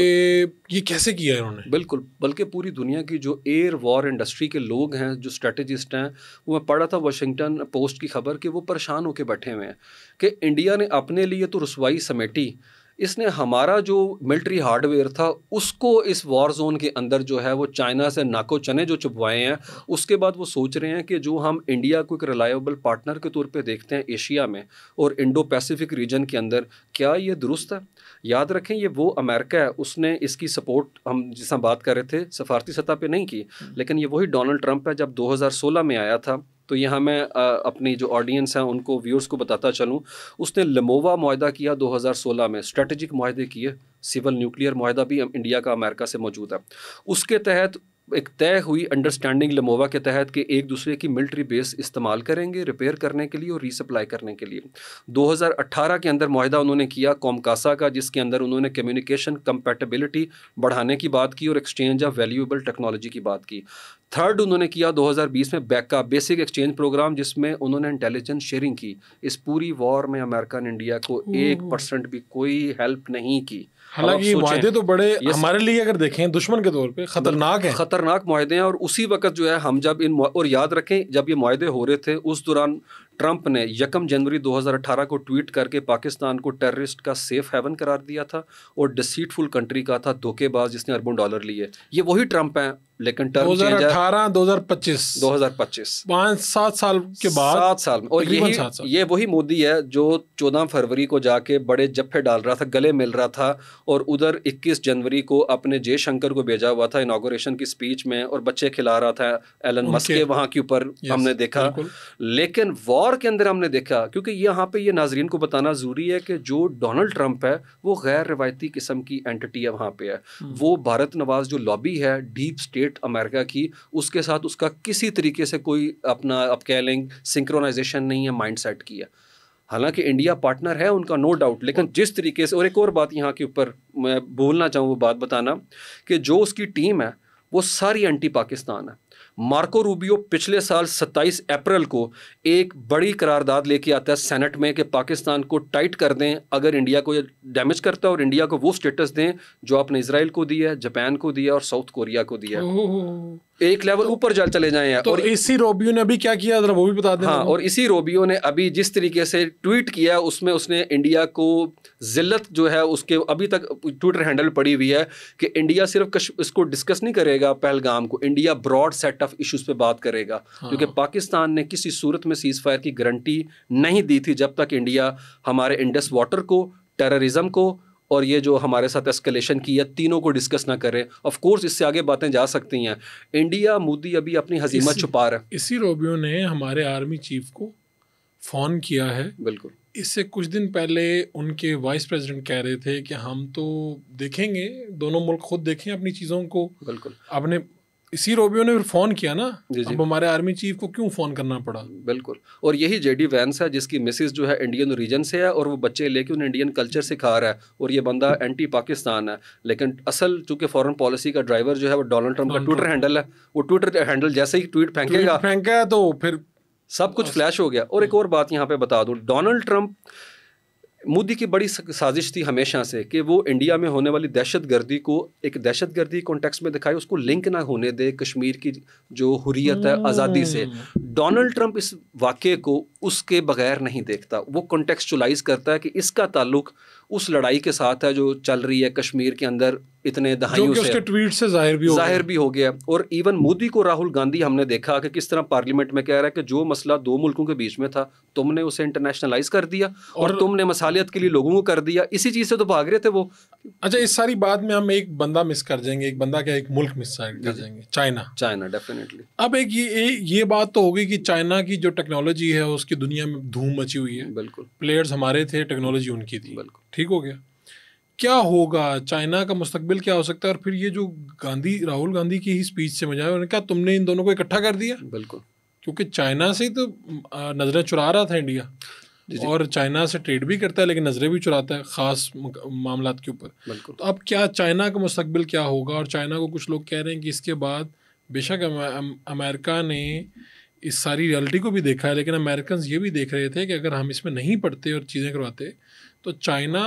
ये कैसे किया है इन्होंने। बिल्कुल, बल्कि पूरी दुनिया की जो एयर वॉर इंडस्ट्री के लोग हैं, जो स्ट्रेटेजिस्ट हैं, वो मैं पढ़ा था वाशिंगटन पोस्ट की खबर कि वो परेशान होकर बैठे हुए हैं कि इंडिया ने अपने लिए तो रुसवाई समेटी, इसने हमारा जो मिलिट्री हार्डवेयर था उसको इस वॉर जोन के अंदर जो है वो चाइना से नाको चने जो चुपवाए हैं। उसके बाद वो सोच रहे हैं कि जो हम इंडिया को एक रिलायबल पार्टनर के तौर पे देखते हैं एशिया में और इंडो पैसिफिक रीजन के अंदर, क्या ये दुरुस्त है? याद रखें ये वो अमेरिका है, उसने इसकी सपोर्ट हम जिस बात कर रहे थे सफारती सतह पे नहीं की, लेकिन ये वही डोनाल्ड ट्रंप है। जब 2016 में आया था, तो यहाँ मैं अपनी जो ऑडियंस हैं उनको, व्यूअर्स को बताता चलूँ, उसने लमोवा मुआहदा किया 2016 में, स्ट्रेटेजिक मुआहदे किए, सिविल न्यूक्लियर मुआहदा भी इंडिया का अमेरिका से मौजूद है। उसके तहत एक तय हुई अंडरस्टैंडिंग लमोवा के तहत कि एक दूसरे की मिलिट्री बेस इस्तेमाल करेंगे रिपेयर करने के लिए और रीसप्लाई करने के लिए। 2018 के अंदर मुआहदा उन्होंने किया कॉमकासा का, जिसके अंदर उन्होंने कम्युनिकेशन कंपैटिबिलिटी बढ़ाने की बात की और एक्सचेंज ऑफ वैल्यूएबल टेक्नोलॉजी की बात की। थर्ड उन्होंने किया 2020 में बैका बेसिक एक्सचेंज प्रोग्राम, जिसमें उन्होंने इंटेलिजेंस शेयरिंग की। इस पूरी वॉर में अमेरिका ने इंडिया को 1% भी कोई हेल्प नहीं की। हालांकि मुआहदे तो बड़े हमारे लिए अगर देखें दुश्मन के तौर पे खतरनाक है, खतरनाक मुआहदे हैं। और उसी वक्त जो है हम जब और याद रखें जब ये मुआहदे हो रहे थे उस दौरान ट्रंप ने 1 जनवरी 2018 को ट्वीट करके पाकिस्तान को टेररिस्ट का सेफ हेवन करार दिया था और डिसीटफुल कंट्री का था, धोखेबाज जिसने अरबों डॉलर लिए। ये वही ट्रंप हैं, लेकिन टर्म 2018 2025 5-7 साल के बाद, 7 साल में। और ये वही मोदी है जो 14 फरवरी को जाके बड़े जफ्फे डाल रहा था, गले मिल रहा था, और उधर 21 जनवरी को अपने जयशंकर को भेजा हुआ था इनॉग्रेशन की स्पीच में, और बच्चे खिला रहा था एलन मस्क के वहाँ के ऊपर हमने देखा। लेकिन वॉर के अंदर हमने देखा, क्योंकि यहाँ पे ये नाजरीन को बताना जरूरी है कि जो डोनाल्ड ट्रंप है वो गैर रिवायती किस्म की एंटिटी है वहाँ पे है। वो भारत नवाज जो लॉबी है डीप स्टेट अमेरिका की, उसके साथ उसका किसी तरीके से कोई अपना आप कह लेंगे सिंक्रोनाइजेशन नहीं है, माइंडसेट की है। हालांकि इंडिया पार्टनर है उनका, नो डाउट, लेकिन जिस तरीके से, और एक और बात यहाँ के ऊपर मैं बोलना चाहूँ वो बात बताना कि जो उसकी टीम है वो सारी एंटी पाकिस्तान है। मार्को रूबियो पिछले साल 27 अप्रैल को एक बड़ी करारदाद लेके आता है सेनेट में कि पाकिस्तान को टाइट कर दें अगर इंडिया को डैमेज करता है, और इंडिया को वो स्टेटस दें जो आपने इजराइल को दिया है, जापान को दिया और साउथ कोरिया को दिया है, एक लेवल ऊपर चले जाए हैं। तो और इसी रोबियो ने अभी क्या किया जरा वो भी बता दें। हाँ, और इसी रोबियो ने अभी जिस तरीके से ट्वीट किया उसमें उसने इंडिया को जिल्लत जो है उसके अभी तक ट्विटर हैंडल पड़ी हुई है कि इंडिया सिर्फ इसको डिस्कस नहीं करेगा पहलगाम को, India broad set of issues पे बात करेगा। क्योंकि पाकिस्तान ने किसी सूरत में सीज फायर की गारंटी नहीं दी थी जब तक इंडिया हमारे इंडस वाटर को, टेररिज्म को और ये जो हमारे साथ एस्केलेशन की है, तीनों को डिस्कस ना करें। ऑफ कोर्स इससे आगे बातें जा सकती हैं। इंडिया मोदी अभी अपनी हजीमत छुपा रहा है। इसी रोबियो ने हमारे आर्मी चीफ को फ़ोन किया है। बिल्कुल, इससे कुछ दिन पहले उनके वाइस प्रेसिडेंट कह रहे थे कि हम तो देखेंगे, दोनों मुल्क खुद देखें अपनी चीज़ों को। बिल्कुल, आपने इसी रोबियो ने फिर फ़ोन किया ना। जी जी। अब हमारे आर्मी चीफ को क्यों फ़ोन करना पड़ा? बिल्कुल, और यही जेडी वैंस है जिसकी मिसेज जो है इंडियन ओरिजिन से है और वो बच्चे लेके उन्हें इंडियन कल्चर सिखा रहा है, और ये बंदा एंटी पाकिस्तान है। लेकिन असल चूंकि फॉरेन पॉलिसी का ड्राइवर जो है वो डोनाल्ड ट्रंप का ट्विटर हैंडल है। वो ट्विटर हैंडल जैसे ही ट्वीट फेंका तो फिर सब कुछ फ्लैश हो गया। और एक और बात यहाँ पे बता दूँ, डोनाल्ड ट्रंप, मोदी की बड़ी साजिश थी हमेशा से कि वो इंडिया में होने वाली दहशतगर्दी को एक दहशतगर्दी कॉन्टेक्स्ट में दिखाए, उसको लिंक ना होने दे कश्मीर की जो हुर्रियत है आज़ादी से। डोनाल्ड ट्रंप इस वाक़े को उसके बगैर नहीं देखता, वो कॉन्टेक्चुलाइज करता है कि इसका ताल्लुक उस लड़ाई के साथ है जो चल रही है कश्मीर के अंदर इतने दहाइयों से, उसके ट्वीट से जाहिर भी हो गया। और इवन मोदी को राहुल गांधी हमने देखा कि किस तरह पार्लियामेंट में कह रहा है कि जो मसला दो मुल्कों के बीच में था तुमने उसे इंटरनेशनलाइज कर दिया और तुमने मसालियत के लिए लोगों को कर दिया। इसी चीज़ से तो भाग रहे थे वो। अच्छा, इस सारी बात में हम एक बंदा मिस कर जाएंगे, एक बंदा क्या, एक मुल्क मिस कर जाएंगे, चाइना डेफिनेटली। अब एक ये बात तो होगी कि चाइना की जो टेक्नोलॉजी है उसकी दुनिया में धूम मची हुई है। बिल्कुल, प्लेयर्स हमारे थे, टेक्नोलॉजी उनकी थी। बिल्कुल, ठीक हो गया। क्या होगा, चाइना का मुस्तकबिल क्या हो सकता है? और फिर ये जो राहुल गांधी की ही स्पीच से मजा आया, क्या तुमने इन दोनों को इकट्ठा कर दिया? बिल्कुल, क्योंकि चाइना से तो नजरें चुरा रहा था इंडिया, और चाइना से ट्रेड भी करता है लेकिन नजरें भी चुराता है खास मामलात के ऊपर। बिल्कुल। तो अब क्या चाइना का मुस्तकबिल क्या होगा? और चाइना को कुछ लोग कह रहे हैं कि इसके बाद बेशक अमेरिका ने इस सारी रियलिटी को भी देखा है, लेकिन अमेरिकन ये भी देख रहे थे कि अगर हम इसमें नहीं पढ़ते और चीज़ें करवाते तो चाइना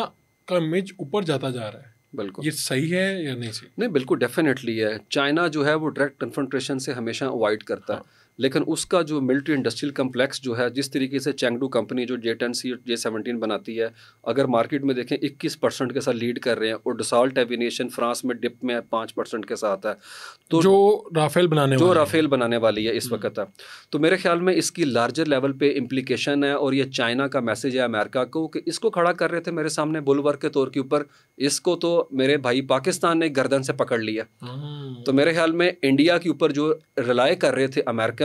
का इमेज ऊपर जाता जा रहा है। बिल्कुल, ये सही है या नहीं सही? नहीं बिल्कुल डेफिनेटली है। चाइना जो है वो डायरेक्ट कन्फ्रंटेशन से हमेशा अवॉइड करता है, लेकिन उसका जो मिलिट्री इंडस्ट्रियल कम्प्लेक्स जो है, जिस तरीके से चेंगडू कंपनी जो J-10C और J-17 बनाती है, अगर मार्केट में देखें 21% के साथ लीड कर रहे हैं, और डसॉल्ट एविएशन फ्रांस में डिप में 5% के साथ है, तो जो राफेल बनाने वाली है इस वक्त है। तो मेरे ख्याल में इसकी लार्जर लेवल पे इम्प्लीकेशन है, और ये चाइना का मैसेज है अमेरिका को कि इसको खड़ा कर रहे थे मेरे सामने बुलवर्क के तौर के ऊपर, इसको तो मेरे भाई पाकिस्तान ने गर्दन से पकड़ लिया। तो मेरे ख्याल में इंडिया के ऊपर जो रिलाय कर रहे थे अमेरिकन,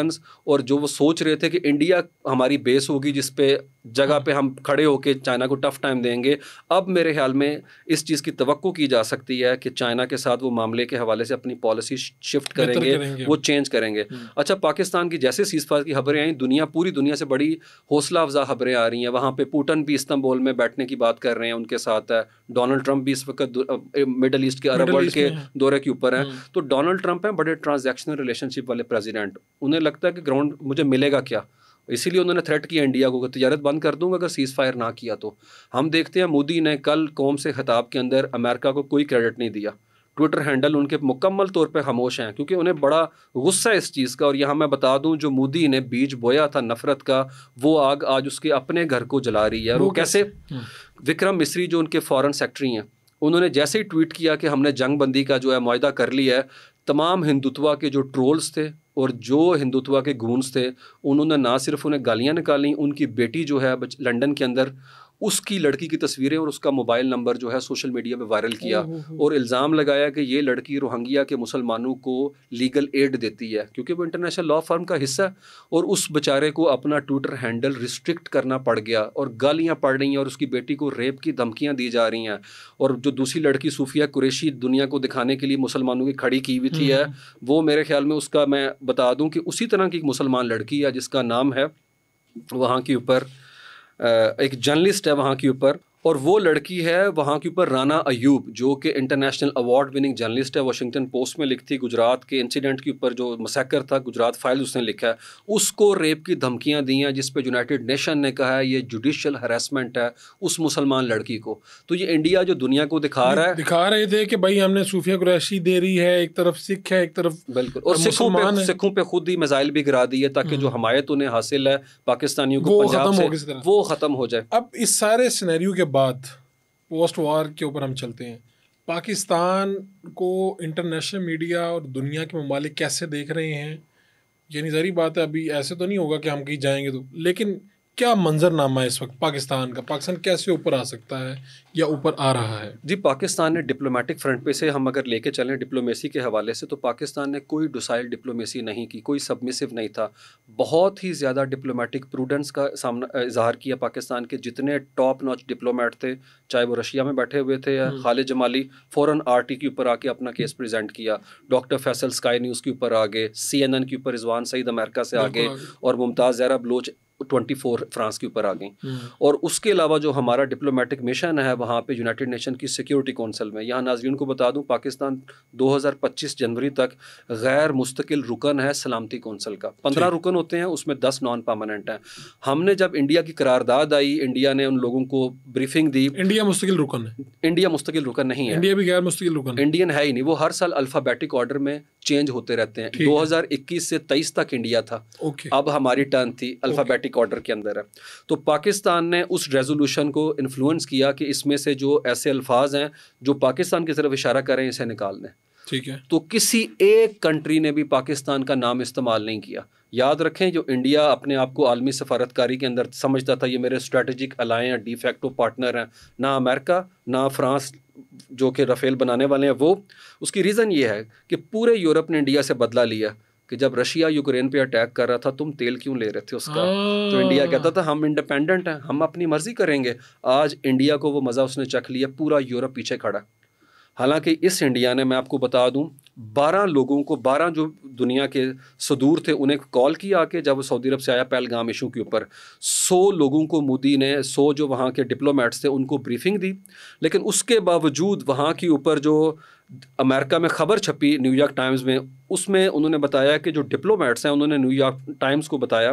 और जो वो सोच रहे थे कि इंडिया हमारी बेस होगी जिस पे जगह पे हम खड़े होके चाइना को टफ टाइम देंगे, अब मेरे ख्याल में इस चीज़ की तवक्को की जा सकती है कि चाइना के साथ वो मामले के हवाले से अपनी पॉलिसी शिफ्ट करेंगे, वो चेंज करेंगे। अच्छा, पाकिस्तान की जैसे सीज़फायर की खबरें आई, पूरी दुनिया से बड़ी हौसला अफजा खबरें आ रही हैं। वहाँ पे पुतिन भी इस्तांबुल में बैठने की बात कर रहे हैं, उनके साथ है डोनाल्ड ट्रंप भी इस वक्त मिडल ईस्ट के, अरब वर्ल्ड के दौरे के ऊपर हैं। तो डोनाल्ड ट्रंप हैं बड़े ट्रांजैक्शनल रिलेशनशिप वाले प्रेसिडेंट, उन्हें लगता है कि ग्राउंड मुझे मिलेगा क्या, इसीलिए उन्होंने थ्रेट किया इंडिया को, तजारत बंद कर दूंगा अगर सीज़ फायर ना किया तो। हम देखते हैं मोदी ने कल कौम से खिताब के अंदर अमेरिका को कोई क्रेडिट नहीं दिया, ट्विटर हैंडल उनके मुकम्मल तौर पे खामोश हैं, क्योंकि उन्हें बड़ा गुस्सा है इस चीज़ का। और यहाँ मैं बता दूं, जो मोदी ने बीज बोया था नफरत का, वो आग आज उसके अपने घर को जला रही है। और वो कैसे? विक्रम मिस्री जो उनके फॉरेन सेक्रेटरी हैं, उन्होंने जैसे ही ट्वीट किया कि हमने जंग बंदी का जो है मुआहदा कर लिया है, तमाम हिंदुत्वा के जो ट्रोल्स थे और जो हिंदुत्वा के गूंज थे, उन्होंने ना सिर्फ उन्हें गालियाँ निकाली, उनकी बेटी जो है लंदन के अंदर, उसकी लड़की की तस्वीरें और उसका मोबाइल नंबर जो है सोशल मीडिया पे वायरल किया, और इल्ज़ाम लगाया कि ये लड़की रोहिंग्या के मुसलमानों को लीगल एड देती है क्योंकि वो इंटरनेशनल लॉ फर्म का हिस्सा है। और उस बेचारे को अपना ट्विटर हैंडल रिस्ट्रिक्ट करना पड़ गया, और गालियाँ पड़ रही हैं, और उसकी बेटी को रेप की धमकियाँ दी जा रही हैं। और जो दूसरी लड़की सूफिया कुरैशी दुनिया को दिखाने के लिए मुसलमानों की खड़ी की हुई थी है, वो मेरे ख्याल में उसका, मैं बता दूँ कि उसी तरह की एक मुसलमान लड़की है जिसका नाम है वहाँ के ऊपर, एक जर्नलिस्ट है वहाँ के ऊपर, और वो लड़की है वहाँ के ऊपर राना अयूब, जो कि इंटरनेशनल अवार्ड विनिंग जर्नलिस्ट है। वाशिंगटन पोस्ट में लिखती, गुजरात के इंसिडेंट के ऊपर जो मसैकर था, गुजरात फाइल उसने लिखा है, उसको रेप की धमकियाँ दी हैं, जिस पे यूनाइटेड नेशन ने कहा है ये जुडिशियल हरासमेंट है उस मुसलमान लड़की को। तो ये इंडिया जो दुनिया को दिखा रहे थे कि भाई हमने सूफिया कुरैशी दे रही है, एक तरफ सिख है, एक तरफ बिल्कुल, और सिखों पे खुद ही मिसाइल भी गिरा दी है ताकि जो हमायत उन्हें हासिल है पाकिस्तानियों को पंजाब से, वो ख़त्म हो जाए। अब इस सारे सिनेरियो के बाद पोस्ट वार के ऊपर हम चलते हैं। पाकिस्तान को इंटरनेशनल मीडिया और दुनिया के ममालिक कैसे देख रहे हैं? यानी ज़ाहिर बात है, अभी ऐसे तो नहीं होगा कि हम कहीं जाएंगे तो, लेकिन क्या मंजरनामा है इस वक्त पाकिस्तान का? पाकिस्तान कैसे ऊपर आ सकता है या ऊपर आ रहा है? जी, पाकिस्तान ने डिप्लोमेटिक फ्रंट पे से हम अगर लेके चलें डिप्लोमेसी के हवाले से, तो पाकिस्तान ने कोई डोसाइल डिप्लोमेसी नहीं की, कोई सबमिसिव नहीं था। बहुत ही ज़्यादा डिप्लोमेटिक प्रूडेंस का सामना इजहार किया पाकिस्तान के जितने टॉप नॉच डिप्लोमेट थे, चाहे वो रशिया में बैठे हुए थे या खालिद जमाली, फ़ौरन RT के ऊपर आके अपना केस प्रेजेंट किया। डॉक्टर फैसल स्काई न्यूज़ के ऊपर आ गए, CNN के ऊपर रिजवान सईद अमेरिका से आ गए, और मुमताज़ ज़हरा बलोच 24 फ्रांस के ऊपर आ गई। और उसके अलावा जो हमारा डिप्लोमेटिक मिशन है वहाँ पे यूनाइटेड नेशन की सिक्योरिटी काउंसिल में, यहाँ नाज़रीन को बता दूँ, पाकिस्तान 2025 जनवरी तक गैर मुस्तकिल रुकन है सलामती काउंसिल का। 15 रुकन होते हैं, उसमें 10 नॉन परमानेंट हैं। हमने जब इंडिया की करारदाद आई, इंडिया ने उन लोगों को ब्रीफिंग दी। इंडिया मुस्तकिल रुकन है? इंडिया मुस्तकिल रुकन नहीं है, इंडिया भी गैर मुस्तकिल रुकन, इंडियन है ही नहीं। वो हर साल अल्फ़ाबेटिक ऑर्डर में चेंज होते रहते हैं। 2021 से 23 तक इंडिया था, अब हमारी टर्न थी, अल्फ़ाबेटिक ऑर्डर के अंदर है। तो पाकिस्तान ने उस रेजोल्यूशन को इन्फ्लुएंस किया कि इसमें से जो ऐसे अल्फाज हैं जो पाकिस्तान की तरफ इशारा कर रहे हैं, इसे निकाल दें। ठीक है। तो किसी एक कंट्री ने भी पाकिस्तान का नाम इस्तेमाल नहीं किया। याद रखें, जो इंडिया अपने आप को आलमी सफारतकारी के अंदर समझता था, ये मेरे स्ट्रेटेजिक अलाय हैं, डिफैक्टो पार्टनर हैं, ना अमेरिका ना फ्रांस जो कि राफेल बनाने वाले हैं वो। उसकी रीज़न ये है कि पूरे यूरोप ने इंडिया से बदला लिया कि जब रशिया यूक्रेन पे अटैक कर रहा था, तुम तेल क्यों ले रहे थे उसका? तो इंडिया कहता था हम इंडिपेंडेंट हैं, हम अपनी मर्जी करेंगे। आज इंडिया को वो मज़ा उसने चख लिया, पूरा यूरोप पीछे खड़ा। हालांकि इस इंडिया ने, मैं आपको बता दूं, 12 लोगों को, 12 जो दुनिया के सुदूर थे उन्हें कॉल किया आके, जब वो सऊदी अरब से आया पहलगाम इशू के ऊपर 100 लोगों को मोदी ने, 100 जो वहाँ के डिप्लोमेट्स थे उनको ब्रीफिंग दी। लेकिन उसके बावजूद वहाँ के ऊपर जो अमेरिका में ख़बर छपी न्यूयॉर्क टाइम्स में, उसमें उन्होंने बताया कि जो डिप्लोमेट्स हैं उन्होंने न्यूयॉर्क टाइम्स को बताया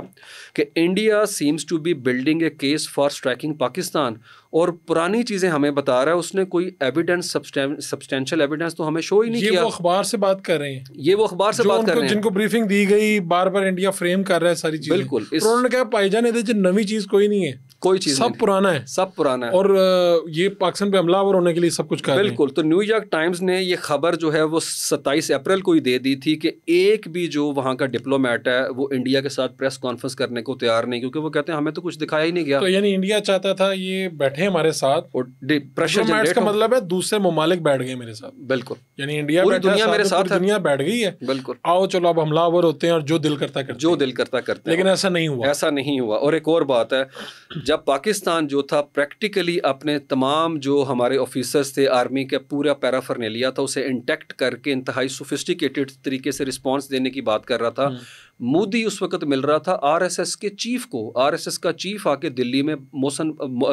कि India seems to be building a case for striking Pakistan, और पुरानी चीज़ें हमें बता रहा है, उसने कोई एविडेंस, सब्सटेंशियल एविडेंस तो हमें शो ही नहीं किया। ये वो अखबार से बात कर रहे हैं, ये वो अखबार से बात कर रहे हैं जिनको ब्रीफिंग दी गई, बार बार इंडिया फ्रेम कर रहा है सारी चीजें। बिल्कुल। उन्होंने कहा भाईजान ये नवी चीज कोई नहीं है, कोई चीज सब पुराना है, सब पुराना है, और ये पाकिस्तान पे हमलावर होने के लिए सब कुछ कर रहे हैं। बिल्कुल। तो न्यूयॉर्क टाइम्स ने ये खबर जो है वो 27 अप्रैल को ही दे दी थी कि एक भी जो वहाँ का डिप्लोमेट है वो इंडिया के साथ प्रेस कॉन्फ्रेंस करने को तैयार नहीं, क्योंकि वो कहते हैं हमें तो कुछ दिखाया ही नहीं गया। तो यानी इंडिया चाहता था ये बैठे हमारे साथ, और प्रेशर जनरेट का मतलब है दूसरे ममालिक बैठ गए मेरे साथ। बिल्कुल। यानी इंडिया पूरी दुनिया मेरे साथ है, दुनिया बैठ गई है। बिल्कुल। आओ चलो अब हमलावर होते हैं और जो दिल करता करते, जो दिल करता करते। लेकिन ऐसा नहीं हुआ, ऐसा नहीं हुआ। और एक और बात है, जब पाकिस्तान जो था प्रैक्टिकली अपने तमाम जो हमारे ऑफिसर्स थे आर्मी के पूरा पैराफर्नेलिया था उसे इंटैक्ट करके इंतहाई सोफिस्टिकेटेड तरीके से रिस्पांस देने की बात कर रहा था, मोदी उस वक्त मिल रहा था आरएसएस के चीफ को। आरएसएस का चीफ आके दिल्ली में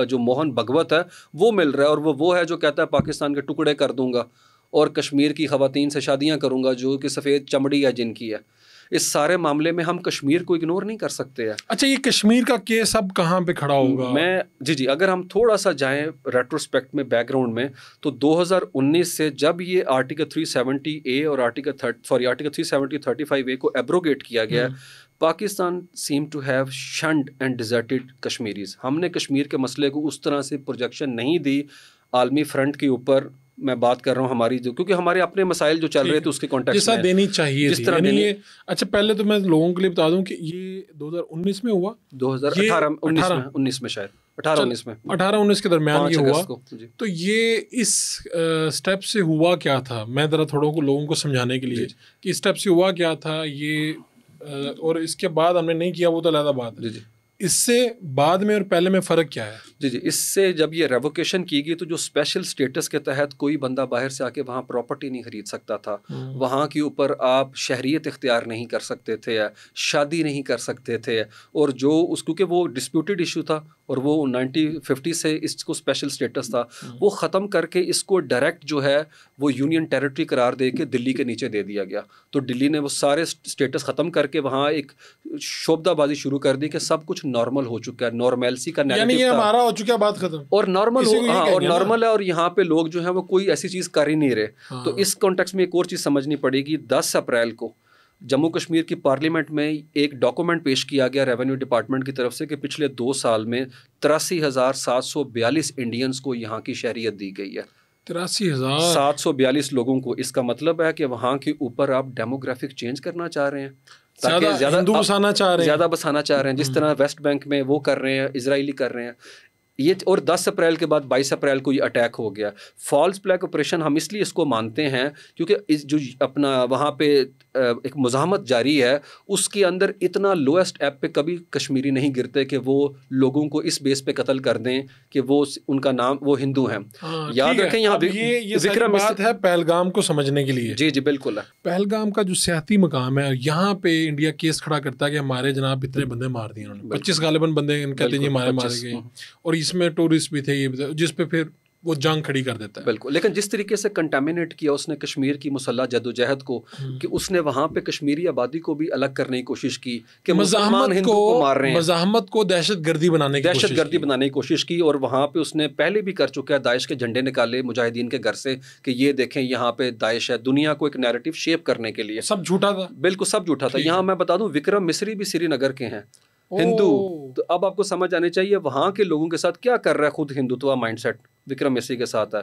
जो मोहन भगवत है वो मिल रहा है, और वो है जो कहता है पाकिस्तान के टुकड़े कर दूंगा और कश्मीर की खवातीन से शादियां करूंगा जो कि सफ़ेद चमड़ी है जिनकी है। इस सारे मामले में हम कश्मीर को इग्नोर नहीं कर सकते हैं। अच्छा, ये कश्मीर का केस अब कहाँ पे खड़ा होगा? जी अगर हम थोड़ा सा जाएं रेट्रोस्पेक्ट में, बैकग्राउंड में, तो 2019 से जब ये आर्टिकल 370A और आर्टिकल 370-35A को एब्रोगेट किया गया, Pakistan seem to have shunned and deserted Kashmiris. हमने कश्मीर के मसले को उस तरह से प्रोजेक्शन नहीं दी आलमी फ्रंट के ऊपर। मैं बात कर रहा हूँ हमारी जो, क्योंकि हमारे अपने मसाइल जो चल रहे थे उसके कॉन्टेक्स्ट में देनी चाहिए जिस तरह ये। अच्छा, पहले तो मैं लोगों के लिए बता दूं कि ये 2019 में हुआ, 2018-19 में शायद 18-19 के दरमियान ये हुआ। तो ये इस स्टेप से हुआ क्या था, मैं जरा थोड़ा को लोगों को समझाने के लिए कि इस स्टेप से हुआ क्या था ये, और इसके बाद हमने नहीं किया वो तो अलग बात है। इससे बाद में और पहले में फ़र्क क्या है? जी इससे जब ये रेवोकेशन की गई तो जो स्पेशल स्टेटस के तहत कोई बंदा बाहर से आके वहाँ प्रॉपर्टी नहीं खरीद सकता था, वहाँ के ऊपर आप शहरियत इख्तियार नहीं कर सकते थे, शादी नहीं कर सकते थे, और जो क्योंकि वो डिस्प्यूटेड इशू था और वो 1950 से इसको स्पेशल स्टेटस था, वो ख़त्म करके इसको डायरेक्ट जो है वो यूनियन टेरिटरी करार दे के दिल्ली के नीचे दे दिया गया। तो दिल्ली ने वो सारे स्टेटस ख़त्म करके वहाँ एक शोबदाबाजी शुरू कर दी कि सब कुछ नॉर्मल हो चुका है, नॉर्मलसी का नैरेटिव था, हमारा हो चुका है, बात खत्म, और नॉर्मल और नॉर्मल है, और यहाँ पे लोग जो है वो कोई ऐसी चीज़ कर ही नहीं रहे। तो इस कॉन्टेक्स्ट में एक और चीज़ समझनी पड़ेगी। 10 अप्रैल को जम्मू कश्मीर की पार्लियामेंट में एक डॉक्यूमेंट पेश किया गया रेवेन्यू डिपार्टमेंट की तरफ से कि पिछले 2 साल में 83,742 इंडियंस को यहाँ की शहरियत दी गई है। 83,742 लोगों को। इसका मतलब है कि वहाँ के ऊपर आप डेमोग्राफिक चेंज करना चाह रहे हैं, ज़्यादा हिंदू बसाना चाह रहे हैं, ज़्यादा बसाना चाह रहे हैं, जिस तरह वेस्ट बैंक में वो कर रहे हैं, इजरायली कर रहे हैं ये। और 10 अप्रैल के बाद 22 अप्रैल को ये अटैक हो गया। फॉल्स फ्लैग ऑपरेशन हम इसलिए इसको मानते हैं क्योंकि इस जो अपना वहाँ पे एक मुज़ाहमत जारी है उसके अंदर इतना लोएस्ट ऐप पे कभी कश्मीरी नहीं गिरते कि वो लोगों को इस बेस पे कत्ल कर दें कि वो उनका नाम वो हिंदू हैं। याद रखें यहाँ ये विक्रम बात है पहलगाम को समझने के लिए। जी बिल्कुल है। पहलगाम का जो सियासी मकाम है, यहाँ पे इंडिया केस खड़ा करता है कि हमारे जनाब इतने बंदे मार दिए उन्होंने, 25 गालिबन बंदे कहते हैं मारे गए, और इसमें टूरिस्ट भी थे, ये जिस पे फिर वो जंग खड़ी कर देता है। बिल्कुल। लेकिन जिस तरीके से कंटामिनेट किया उसने कश्मीर की मुसल्लह जद्दोजहद को कि उसने वहाँ पे कश्मीरी आबादी को भी अलग करने की कोशिश की कि मुसलमान हिंदू को मार रहे हैं, मज़ाहमत को दहशतगर्दी बनाने की कोशिश की। और वहाँ पे उसने पहले भी कर चुका है, दाइश के झंडे निकाले मुजाहिदीन के घर से कि ये देखें यहाँ पे दाइश है, दुनिया को एक नैरेटिव शेप करने के लिए। सब झूठा था, बिल्कुल सब झूठा था। यहाँ मैं बता दूँ विक्रम मिस्री भी श्रीनगर के हैं, हिंदू। तो अब आपको समझ आनी चाहिए वहाँ के लोगों के साथ क्या कर रहा है खुद हिंदुत्व माइंडसेट विक्रम मिस्री के साथ है।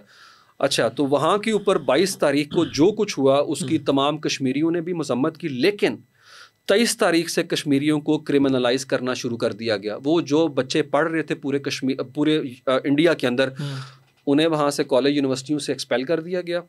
अच्छा, तो वहाँ के ऊपर 22 तारीख को जो कुछ हुआ उसकी तमाम कश्मीरियों ने भी मजम्मत की, लेकिन 23 तारीख से कश्मीरियों को क्रिमिनलाइज करना शुरू कर दिया गया। वो जो बच्चे पढ़ रहे थे पूरे इंडिया के अंदर, उन्हें वहाँ से कॉलेज यूनिवर्सिटियों से एक्सपेल कर दिया गया।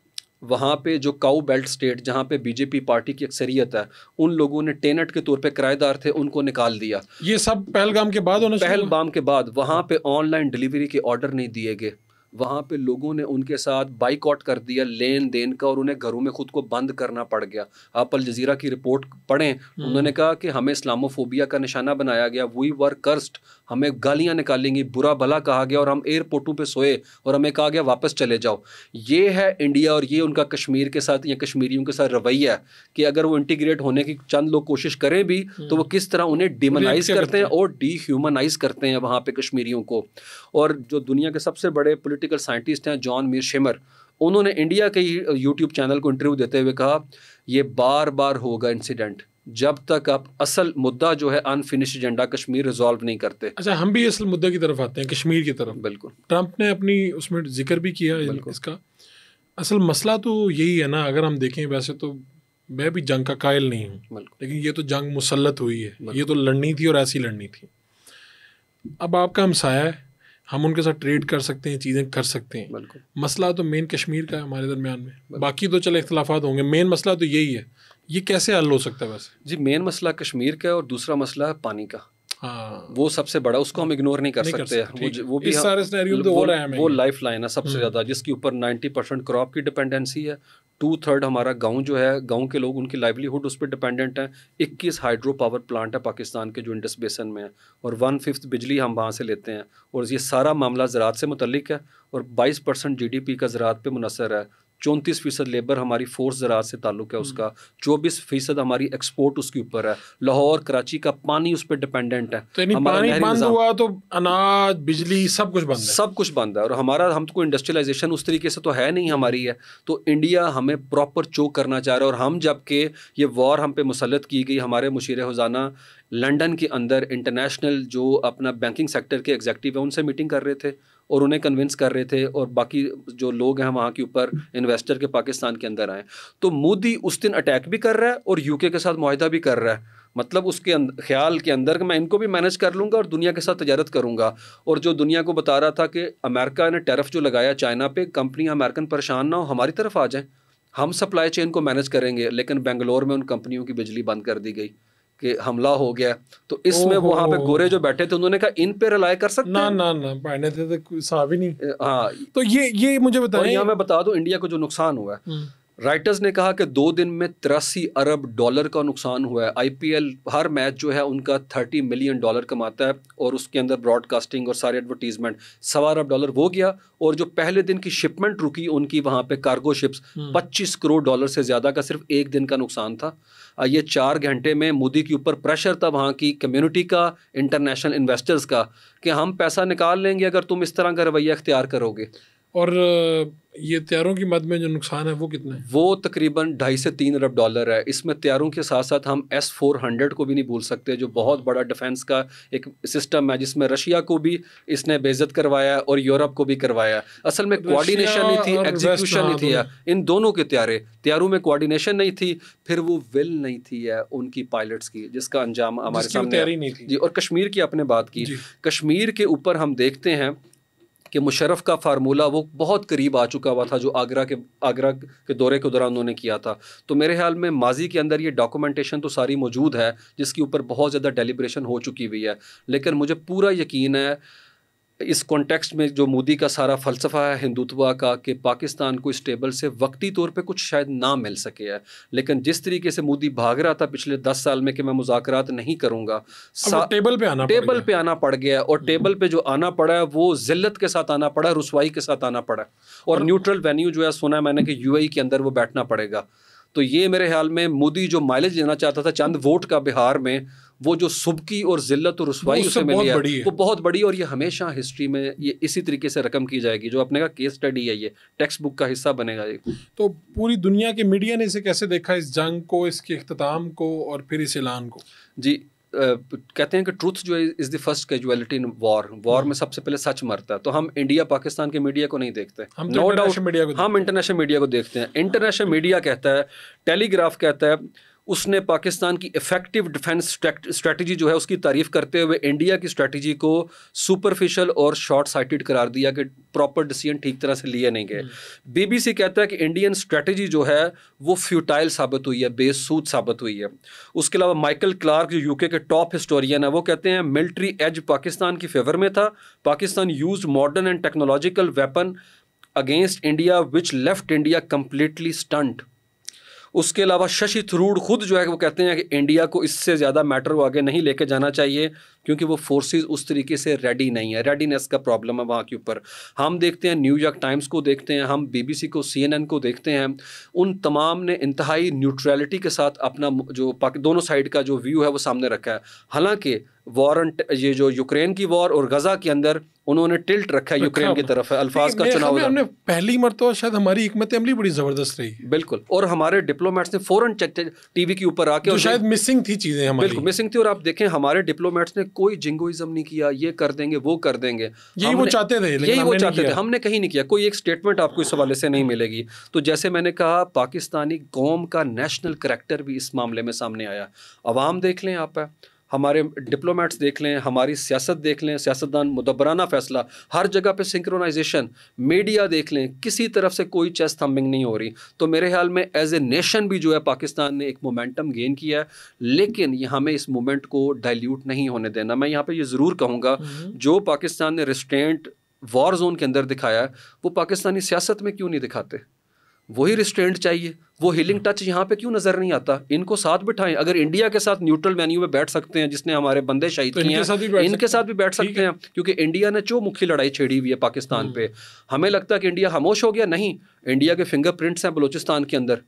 वहाँ पे जो काऊ बेल्ट स्टेट जहाँ पे बीजेपी पार्टी की अक्सरियत है, उन लोगों ने टेनेट के तौर पे किराएदार थे, उनको निकाल दिया। ये सब पहलगाम के बाद होना, पहलगाम के बाद वहाँ पे ऑनलाइन डिलीवरी के ऑर्डर नहीं दिए गए, वहाँ पे लोगों ने उनके साथ बाइकआउट कर दिया लेन देन का, और उन्हें घरों में खुद को बंद करना पड़ गया। आप अल जजीरा की रिपोर्ट पढ़ें, उन्होंने कहा कि हमें इस्लामोफोबिया का निशाना बनाया गया, वी वर कर्स्ड, हमें गालियाँ निकालेंगी, बुरा भला कहा गया, और हम एयरपोर्टों पे सोए और हमें कहा गया वापस चले जाओ। ये है इंडिया, और ये उनका कश्मीर के साथ या कश्मीरियों के साथ रवैया है कि अगर वो इंटीग्रेट होने की चंद लोग कोशिश करें भी तो वो किस तरह उन्हें डिमोनाइज करते हैं और डीह्यूमनाइज करते हैं वहाँ पे कश्मीरियों को। और जो दुनिया के सबसे बड़े पॉलिटिकल साइंटिस्ट हैं जॉन मीरशिमर, उन्होंने इंडिया के यूट्यूब चैनल को इंटरव्यू देते हुए कहा ये बार बार होगा इंसिडेंट जब तक आप असल मुद्दा जो है अनफिनिश्ड एजेंडा कश्मीर रिजॉल्व नहीं करते। अच्छा, हम भी असल मुद्दे की तरफ आते हैं, कश्मीर की तरफ। बिल्कुल, ट्रंप ने अपनी उसमें जिक्र भी किया इसका। असल मसला तो यही है ना, अगर हम देखें, वैसे तो मैं भी जंग का कायल नहीं हूँ, लेकिन ये तो जंग मुसल्लत हुई है, ये तो लड़नी थी और ऐसी लड़नी थी। अब आपका हमसाया है, हम उनके साथ ट्रेड कर सकते हैं, चीज़ें कर सकते हैं। मसला तो मेन कश्मीर का है हमारे दरमियान में, बाकी तो चले इख्तलाफात होंगे, मेन मसला तो यही है। ये कैसे हल हो सकता है वैसे? जी, मेन मसला कश्मीर का है और दूसरा मसला है पानी का। हाँ, वो सबसे बड़ा, उसको हम इग्नोर नहीं कर सकते। वो भी सारे सिनेरियो में तो हो रहा है, वो लाइफ लाइन है सबसे ज़्यादा, जिसके ऊपर 90% क्रॉप की डिपेंडेंसी है। 2/3 हमारा गांव जो है, गांव के लोग उनकी लाइवलीहुड उस पर डिपेंडेंट है। 21 हाइड्रो पावर प्लांट है पाकिस्तान के जो इंडस बेसन में है, और 1/5 बिजली हम वहाँ से लेते हैं। और ये सारा मामला ज़राअत से मुतल्लिक है, और 22% GDP का ज़राअत पे मुनसर है। 34% लेबर हमारी फोर्स ज़राअत से ताल्लुक़ है उसका, 24% हमारी एक्सपोर्ट उसके ऊपर है। लाहौर कराची का पानी उस पर डिपेंडेंट है। तो पानी बंद हुआ तो अनाज, बिजली, सब कुछ बंद है, सब कुछ बंद है। और हमारा, हम तो कोई इंडस्ट्रियलाइजेशन उस तरीके से तो है नहीं हमारी है। तो इंडिया हमें प्रॉपर चोक करना चाह रहा है, और हम जबकि ये वॉर हम पे मुसल्लत की गई, हमारे मुशीर खजाना लंदन के अंदर इंटरनेशनल जो अपना बैंकिंग सेक्टर के एग्जेक्टिव है उनसे मीटिंग कर रहे थे और उन्हें कन्विंस कर रहे थे, और बाकी जो लोग हैं वहाँ के ऊपर इन्वेस्टर के पाकिस्तान के अंदर आए। तो मोदी उस दिन अटैक भी कर रहा है और UK के साथ मुआहिदा भी कर रहा है, मतलब उसके ख्याल के अंदर कि मैं इनको भी मैनेज कर लूँगा और दुनिया के साथ तजारत करूँगा। और जो दुनिया को बता रहा था कि अमेरिका ने टैरिफ जो लगाया चाइना पे, कंपनियाँ अमेरिकन परेशान ना हो, हमारी तरफ आ जाएँ, हम सप्लाई चेन को मैनेज करेंगे। लेकिन बेंगलोर में उन कंपनियों की बिजली बंद कर दी गई कि हमला हो गया। तो इसमें वहाँ पे गोरे जो बैठे थे उन्होंने कहा इन पे रिलाय कर सकते हैं ना पढ़ने थे तो कोई साहब ही नहीं। हाँ, तो ये मुझे बताएं। यहाँ मैं बता दूं इंडिया को जो नुकसान हुआ है, राइटर्स ने कहा कि 2 दिन में $83 अरब का नुकसान हुआ है। IPL हर मैच जो है उनका $30 मिलियन कमाता है, और उसके अंदर ब्रॉडकास्टिंग और सारे एडवर्टीजमेंट $1.25 अरब वो गया। और जो पहले दिन की शिपमेंट रुकी उनकी वहाँ पे कार्गो शिप्स, $25 करोड़ से ज़्यादा का सिर्फ एक दिन का नुकसान था। ये 4 घंटे में मोदी के ऊपर प्रेशर था वहाँ की कम्युनिटी का, इंटरनेशनल इन्वेस्टर्स का, कि हम पैसा निकाल लेंगे अगर तुम इस तरह का रवैया इख्तियार करोगे। और ये तैयारों की मद में जो नुकसान है वो कितना है? वो तकरीबन $2.5 से $3 अरब है। इसमें तैयारों के साथ साथ हम S-400 को भी नहीं भूल सकते, जो बहुत बड़ा डिफेंस का एक सिस्टम है, जिसमें रशिया को भी इसने बेइज्जत करवाया और यूरोप को भी करवाया। असल में कोऑर्डिनेशन नहीं थी, एग्जीक्यूशन नहीं थी। इन दोनों के तैयारों में कोऑर्डिनेशन नहीं थी, फिर वो विल नहीं थी उनके पायलट्स की, जिसका अंजाम हमारे सामने नहीं थी। और कश्मीर की आपने बात की, कश्मीर के ऊपर हम देखते हैं कि मुशर्रफ का फार्मूला वो बहुत करीब आ चुका हुआ था, जो आगरा के दौरे के दौरान उन्होंने किया था। तो मेरे ख्याल में माजी के अंदर ये डॉक्यूमेंटेशन तो सारी मौजूद है, जिसके ऊपर बहुत ज़्यादा डेलिब्रेशन हो चुकी हुई है। लेकिन मुझे पूरा यकीन है इस कॉन्टेक्स्ट में जो मोदी का सारा फ़लसफ़ा है हिंदुत्व का, कि पाकिस्तान को स्टेबल से वक्ती तौर पे कुछ शायद ना मिल सके है, लेकिन जिस तरीके से मोदी भाग रहा था पिछले 10 साल में कि मैं मुज़ाकरात नहीं करूँगा, टेबल पे आना पड़ गया। और टेबल पे जो आना पड़ा है वो ज़िल्लत के साथ आना पड़ा है, रुसवाई के साथ आना पड़ा है। और न्यूट्रल वेन्यू जो है, सुना है मैंने कि UAE के अंदर वो बैठना पड़ेगा। तो ये मेरे ख्याल में मोदी जो माइलेज लेना चाहता था चंद वोट का बिहार में, वो जो सुबकी और जिल्लत और रुसवाई उसे मिली है वो बहुत बड़ी। और ये हमेशा हिस्ट्री में ये इसी तरीके से रकम की जाएगी, जो अपने का केस स्टडी है, ये टेक्स्ट बुक का हिस्सा बनेगा ये। तो पूरी दुनिया के मीडिया ने इसे कैसे देखा, इस जंग को, इसके इख्तिताम को और फिर इस ऐलान को? जी, कहते हैं कि ट्रूथ जो है is the first casualty in war में सबसे पहले सच मरता है। तो हम इंडिया पाकिस्तान के मीडिया को नहीं देखते, नो डाउट, हम इंटरनेशनल मीडिया को देखते हैं। इंटरनेशनल मीडिया कहता है, टेलीग्राफ कहता है, उसने पाकिस्तान की इफेक्टिव डिफेंस स्ट्रेटजी जो है उसकी तारीफ करते हुए इंडिया की स्ट्रेटजी को सुपरफिशियल और शॉर्ट साइटेड करार दिया कि प्रॉपर डिसीजन ठीक तरह से लिए नहीं गए। बीबीसी कहता है कि इंडियन स्ट्रेटजी जो है वो फ्यूटाइल साबित हुई है, बेसूद साबित हुई है। उसके अलावा माइकल क्लार्क जो यूके के टॉप हिस्टोरियन है वो कहते हैं मिलिट्री एज पाकिस्तान की फेवर में था, Pakistan used modern and technological weapon against India which left India completely stunt. उसके अलावा शशि थरूर खुद जो है वो कहते हैं कि इंडिया को इससे ज़्यादा मैटर वो आगे नहीं लेके जाना चाहिए क्योंकि वो फोर्सेस उस तरीके से रेडी नहीं है, रेडीनेस का प्रॉब्लम है वहाँ के ऊपर। हम देखते हैं न्यूयॉर्क टाइम्स को देखते हैं, हम बीबीसी को, CNN को देखते हैं, उन तमाम ने इंतहाई न्यूट्रलिटी के साथ अपना जो दोनों साइड का जो व्यू है वो सामने रखा है। हालांकि ये जो यूक्रेन की वॉर और गजा के अंदर उन्होंने टिल्ट रखा है यूक्रेन की तरफ है, अल्फाज का चुनाव हमने पहली मरतबा शायद हमारी हिकमत अमली बड़ी जबरदस्त रही। बिल्कुल, और हमारे डिप्लोमेट्स ने फौरन टीवी के ऊपर आके, जो शायद मिसिंग थी चीजें हमारी, बिल्कुल मिसिंग थी। और आप देखें हमारे डिप्लोमेट्स ने कोई जिंगोइज्म नहीं किया, ये कर देंगे वो कर देंगे, यही वो चाहते थे, यही वो चाहते थे, हमने कहीं नहीं किया। कोई एक स्टेटमेंट आपको इस हवाले से नहीं मिलेगी। तो जैसे मैंने कहा, पाकिस्तानी कौम का नेशनल करैक्टर भी इस मामले में सामने आया। अवाम देख लें, आप हमारे डिप्लोमेट्स देख लें, हमारी सियासत देख लें, सियासतदान, मुदब्बराना फैसला, हर जगह पे सिंक्रोनाइजेशन, मीडिया देख लें, किसी तरफ से कोई चेस्ट थम्बिंग नहीं हो रही। तो मेरे ख्याल में एज ए नेशन भी जो है पाकिस्तान ने एक मोमेंटम गेन किया है, लेकिन ये हमें इस मोमेंट को डाइल्यूट नहीं होने देना। मैं यहाँ पे ये ज़रूर कहूँगा, जो पाकिस्तान ने रिस्ट्रेंट वॉर जोन के अंदर दिखाया है वो पाकिस्तानी सियासत में क्यों नहीं दिखाते? वही रिस्ट्रेंट चाहिए, वो हीलिंग टच यहाँ पे क्यों नजर नहीं आता? इनको साथ बिठाएं। अगर इंडिया के साथ न्यूट्रल वेन्यू में बैठ सकते हैं, जिसने हमारे बंदे शहीद किए हैं, इनके साथ भी बैठ सकते हैं, क्योंकि इंडिया ने जो मुख्य लड़ाई छेड़ी हुई है पाकिस्तान पे। हमें लगता है कि इंडिया खामोश हो गया, नहीं, इंडिया के फिंगरप्रिंट्स हैं बलूचिस्तान के अंदर।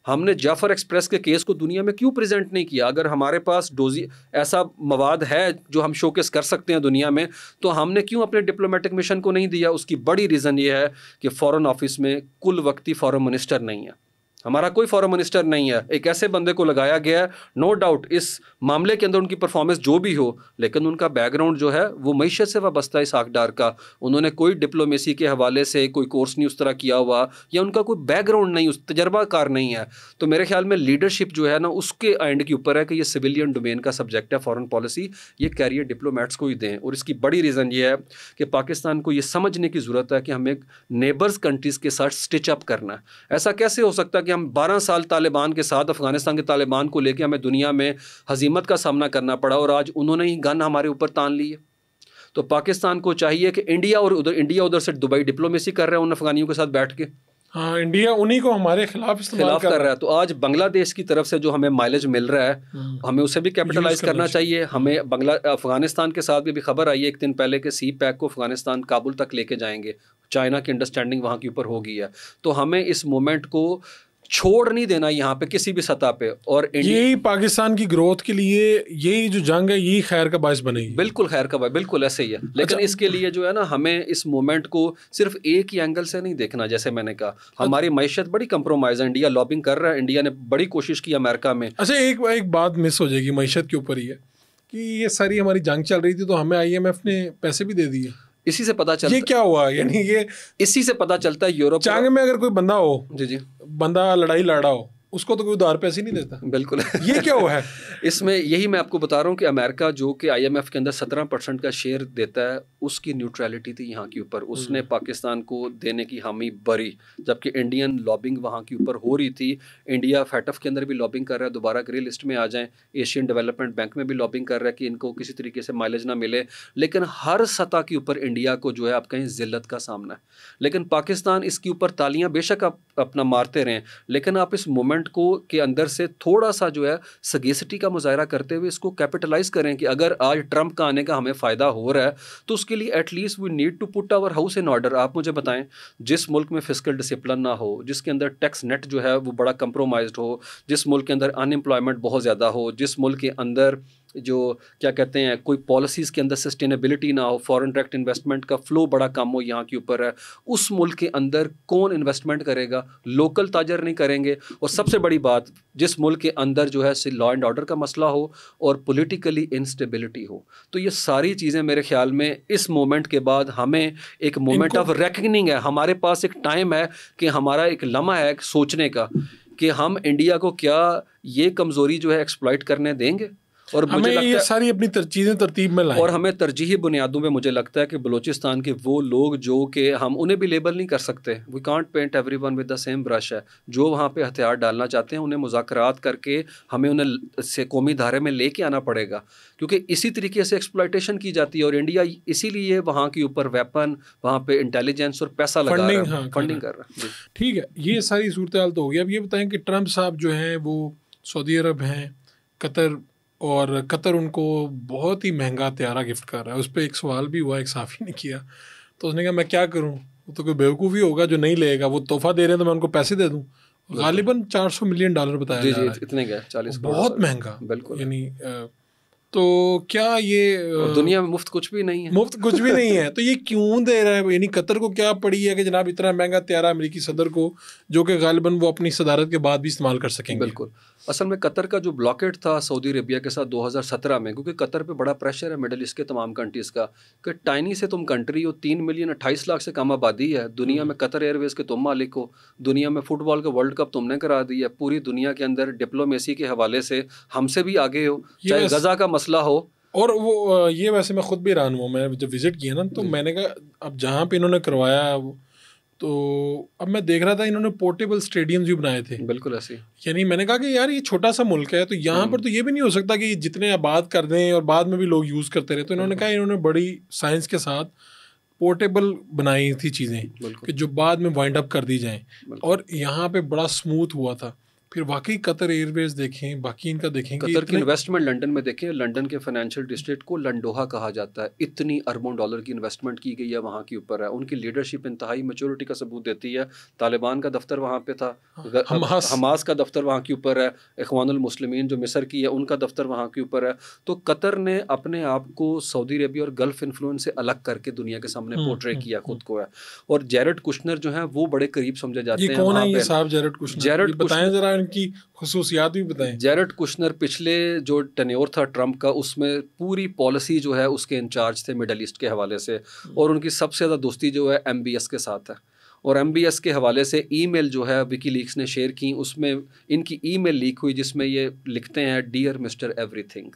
हमने जाफर एक्सप्रेस के केस को दुनिया में क्यों प्रेजेंट नहीं किया? अगर हमारे पास ऐसा मवाद है जो हम शोकेस कर सकते हैं दुनिया में, तो हमने क्यों अपने डिप्लोमेटिक मिशन को नहीं दिया? उसकी बड़ी रीज़न ये है कि फॉरेन ऑफिस में कुल वक्ती फॉरेन मिनिस्टर नहीं है, हमारा कोई फॉरेन मिनिस्टर नहीं है। एक ऐसे बंदे को लगाया गया है, नो डाउट इस मामले के अंदर उनकी परफॉर्मेंस जो भी हो, लेकिन उनका बैकग्राउंड जो है वो मईशत से वाबस्ता है, इसाक डार का। उन्होंने कोई डिप्लोमेसी के हवाले से कोई कोर्स नहीं उस तरह किया हुआ, या उनका कोई बैकग्राउंड नहीं, उस तजर्बाकार नहीं है। तो मेरे ख्याल में लीडरशिप जो है ना, उसके एंड के ऊपर है कि ये सिविलियन डोमेन का सब्जेक्ट है, फॉरेन पॉलिसी, ये कैरियर डिप्लोमेट्स को ही दें। और इसकी बड़ी रीज़न ये है कि पाकिस्तान को ये समझने की ज़रूरत है कि हमें नेबर्स कंट्रीज़ के साथ स्टिच अप करना है। ऐसा कैसे हो सकता है कि हम 12 साल तालिबान के साथ, अफगानिस्तान के तालिबान को लेकर हमें दुनिया में हजीमत का सामना करना पड़ा और आज उन्होंने ही गन हमारे ऊपर तान ली है? तो पाकिस्तान को चाहिए कि इंडिया उधर से दुबई डिप्लोमेसी कर रहे हैं उन अफगानियों के साथ बैठ के। हाँ, इंडिया उन्हीं को हमारे खिलाफ कर रहा है। तो आज बांग्लादेश की तरफ से जो हमें माइलेज मिल रहा है, हमें उसे भी कैपिटलाइज करना चाहिए। हमें अफगानिस्तान के साथ भी अभी खबर आई है एक दिन पहले कि सी पैक को अफगानिस्तान काबुल तक लेके जाएंगे, चाइना की अंडरस्टैंडिंग वहाँ के ऊपर हो गई है। तो हमें इस मोमेंट को छोड़ नहीं देना यहाँ पे किसी भी सतह पे। और यही पाकिस्तान की ग्रोथ के लिए यही जो जंग है, यही खैर का बायस बनेगी। बिल्कुल खैर का बायस, बिल्कुल ऐसे ही है। लेकिन इसके लिए जो है ना, हमें इस मोमेंट को सिर्फ एक ही एंगल से नहीं देखना। जैसे मैंने कहा, हमारी मैशत बड़ी कंप्रोमाइज है, इंडिया लॉबिंग कर रहा है, इंडिया ने बड़ी कोशिश की अमेरिका में। अच्छा, एक बात मिस हो जाएगी मैशत के ऊपर ही है कि ये सारी हमारी जंग चल रही थी तो हमें IMF ने पैसे भी दे दिए। इसी से पता चलता, ये क्या हुआ, यानी ये इसी से पता चलता है यूरोप जंग में अगर कोई बंदा हो, जी बंदा लड़ाई लड़ा हो, उसको तो कोई उधार पैसे नहीं देता। बिल्कुल ये क्या हुआ है? इसमें यही मैं आपको बता रहा हूँ कि अमेरिका जो कि IMF के अंदर 17% का शेयर देता है, उसकी न्यूट्रलिटी थी यहाँ के ऊपर। उसने पाकिस्तान को देने की हामी भरी, जबकि इंडियन लॉबिंग वहाँ के ऊपर हो रही थी। इंडिया फैटफ के अंदर भी लॉबिंग कर रहा है, दोबारा ग्रे लिस्ट में आ जाएं। एशियन डेवलपमेंट बैंक में भी लॉबिंग कर रहा है कि इनको किसी तरीके से माइलेज ना मिले। लेकिन हर सतह के ऊपर इंडिया को जो है आप कहीं जिल्लत का सामना है। लेकिन पाकिस्तान इसके ऊपर तालियां बेशक आप अपना मारते रहें, लेकिन आप इस मोमेंट को के अंदर से थोड़ा सा जो है सगेसिटी का मुजाहरा करते हुए इसको कैपिटलाइज करें कि अगर आज ट्रंप का आने का हमें फ़ायदा हो रहा है तो उसके लिए at least we need to put our house in order. आप मुझे बताएं, जिस मुल्क में फिस्कल डिसिप्लिन ना हो, जिसके अंदर टैक्स नेट जो है वो बड़ा कंप्रोमाइज्ड हो, जिस मुल्क के अंदर अनएम्प्लॉयमेंट बहुत ज़्यादा हो, जिस मुल्क के अंदर जो क्या कहते हैं कोई पॉलिसीज़ के अंदर सस्टेनेबिलिटी ना हो, फॉरेन डायरेक्ट इन्वेस्टमेंट का फ्लो बड़ा कम हो, यहाँ के ऊपर है, उस मुल्क के अंदर कौन इन्वेस्टमेंट करेगा? लोकल ताजर नहीं करेंगे। और सबसे बड़ी बात, जिस मुल्क के अंदर जो है लॉ एंड ऑर्डर का मसला हो और पॉलिटिकली इंस्टेबिलिटी हो। तो ये सारी चीज़ें मेरे ख्याल में इस मोमेंट के बाद हमें एक मोमेंट ऑफ रेकग्निंग है, हमारे पास एक टाइम है कि हमारा एक लम्हा है सोचने का कि हम इंडिया को क्या ये कमज़ोरी जो है एक्सप्लॉइट करने देंगे? और मुझे लगता ये सारी अपनी चीज़ें तरतीब में लाएं। और हमें तरजीही बुनियादों पे मुझे लगता है कि बलूचिस्तान के वो लोग जो कि हम उन्हें भी लेबल नहीं कर सकते, we can't paint everyone with the same brush है, जो वहाँ पे हथियार डालना चाहते हैं उन्हें मुज़ाकरात करके हमें उन्हें से कौमी धारे में लेके आना पड़ेगा, क्योंकि इसी तरीके से एक्सप्लॉयटेशन की जाती है और इंडिया इसीलिए वहाँ के ऊपर वेपन, वहाँ पे इंटेलिजेंस और पैसा लगा रहा है, फंडिंग कर रहा है। ठीक है, ये सारी सूरत हाल तो हो गई। अब ये बताएं कि ट्रंप साहब जो हैं वो सऊदी अरब हैं, कतर, और कतर उनको बहुत ही महंगा त्यारा गिफ्ट कर रहा है। उस पर एक सवाल भी हुआ, एक साफ़ी ने किया, तो उसने कहा मैं क्या करूं, वो तो कोई बेवकूफ़ी होगा जो नहीं लेगा, वो तोहफा दे रहे हैं तो मैं उनको पैसे दे दूं। गालिबन $400 मिलियन बताया जा रहा है। इतने गए 40 बहुत महंगा, बिल्कुल। यानी तो क्या ये दुनिया में मुफ्त कुछ भी नहीं है, मुफ्त कुछ भी नहीं है, तो ये क्यों दे रहा है? यानी कतर को क्या पड़ी है कि जनाब इतना महंगा त्यारा अमेरिकी सदर को, जो कि गालिबन वो अपनी सदारत के बाद भी इस्तेमाल कर सकेंगे। बिल्कुल। असल में कतर का जो ब्लॉकेट था सऊदी अरेबिया के साथ 2017 में, क्योंकि कतर पे बड़ा प्रेशर है मिडल ईस्ट के तमाम कंट्रीज़ का कि टाइनी से तुम कंट्री हो, 3 मिलियन 28 लाख से कम आबादी है दुनिया में, कतर एयरवेज़ के तुम मालिक हो, दुनिया में फुटबॉल का वर्ल्ड कप तुमने करा दिया, पूरी दुनिया के अंदर डिप्लोमेसी के हवाले से हमसे भी आगे हो, चाहे गज़ा का मसला हो। और वो ये वैसे मैं खुद भी हैरान हुआ, मैंने जब विज़िट किया ना तो मैंने कहा अब जहाँ पे इन्होंने करवाया, तो अब मैं देख रहा था इन्होंने पोर्टेबल स्टेडियम्स भी बनाए थे। बिल्कुल ऐसे, यानी मैंने कहा कि यार ये छोटा सा मुल्क है, तो यहाँ पर तो ये भी नहीं हो सकता कि जितने आबाद कर दें और बाद में भी लोग यूज़ करते रहे। तो इन्होंने कहा इन्होंने बड़ी साइंस के साथ पोर्टेबल बनाई थी चीज़ें कि जो बाद में वाइंड अप कर दी जाएं, और यहाँ पे बड़ा स्मूथ हुआ था। फिर वाकई कतर एयरवेज देखें, बाकी इनका देखें, कतर की इन्वेस्टमेंट लंदन में देखें, लंदन के फाइनेंशियल डिस्ट्रिक्ट को लंडोहा कहा जाता है, इतनी अरबों डॉलर की इन्वेस्टमेंट की गई है वहाँ के ऊपर है। उनकी लीडरशिप इंतहाई मैच्योरिटी का सबूत देती है। तालिबान का दफ्तर वहाँ पे था, हमास का दफ्तर वहाँ के ऊपर है, इख्वानुल मुस्लिमीन जो मिस्र की है उनका दफ्तर वहाँ के ऊपर है। तो कतर ने अपने आप को सऊदी अरेबिया और गल्फ इन्फ्लुएंस से अलग करके दुनिया के सामने पोर्ट्रे किया खुद को है। और जैरेड कुशनर जो है वो बड़े करीब समझे जाते हैं। कौन है ये साहब जैरेड कुशनर? जैरेड बताएं जरा, इनकी खुसूसियात भी बताएं। जैरेड कुशनर पिछले जो टेन्योर था ट्रंप का, उसमें पूरी पॉलिसी जो है उसके इंचार्ज थे मिडल ईस्ट के हवाले से, और उनकी सबसे ज़्यादा दोस्ती जो है MBS के साथ है। और MBS के हवाले से ईमेल जो है विकीलीक्स ने शेयर की, उसमें इनकी ईमेल लीक हुई जिसमें ये लिखते हैं डियर मिस्टर एवरीथिंग।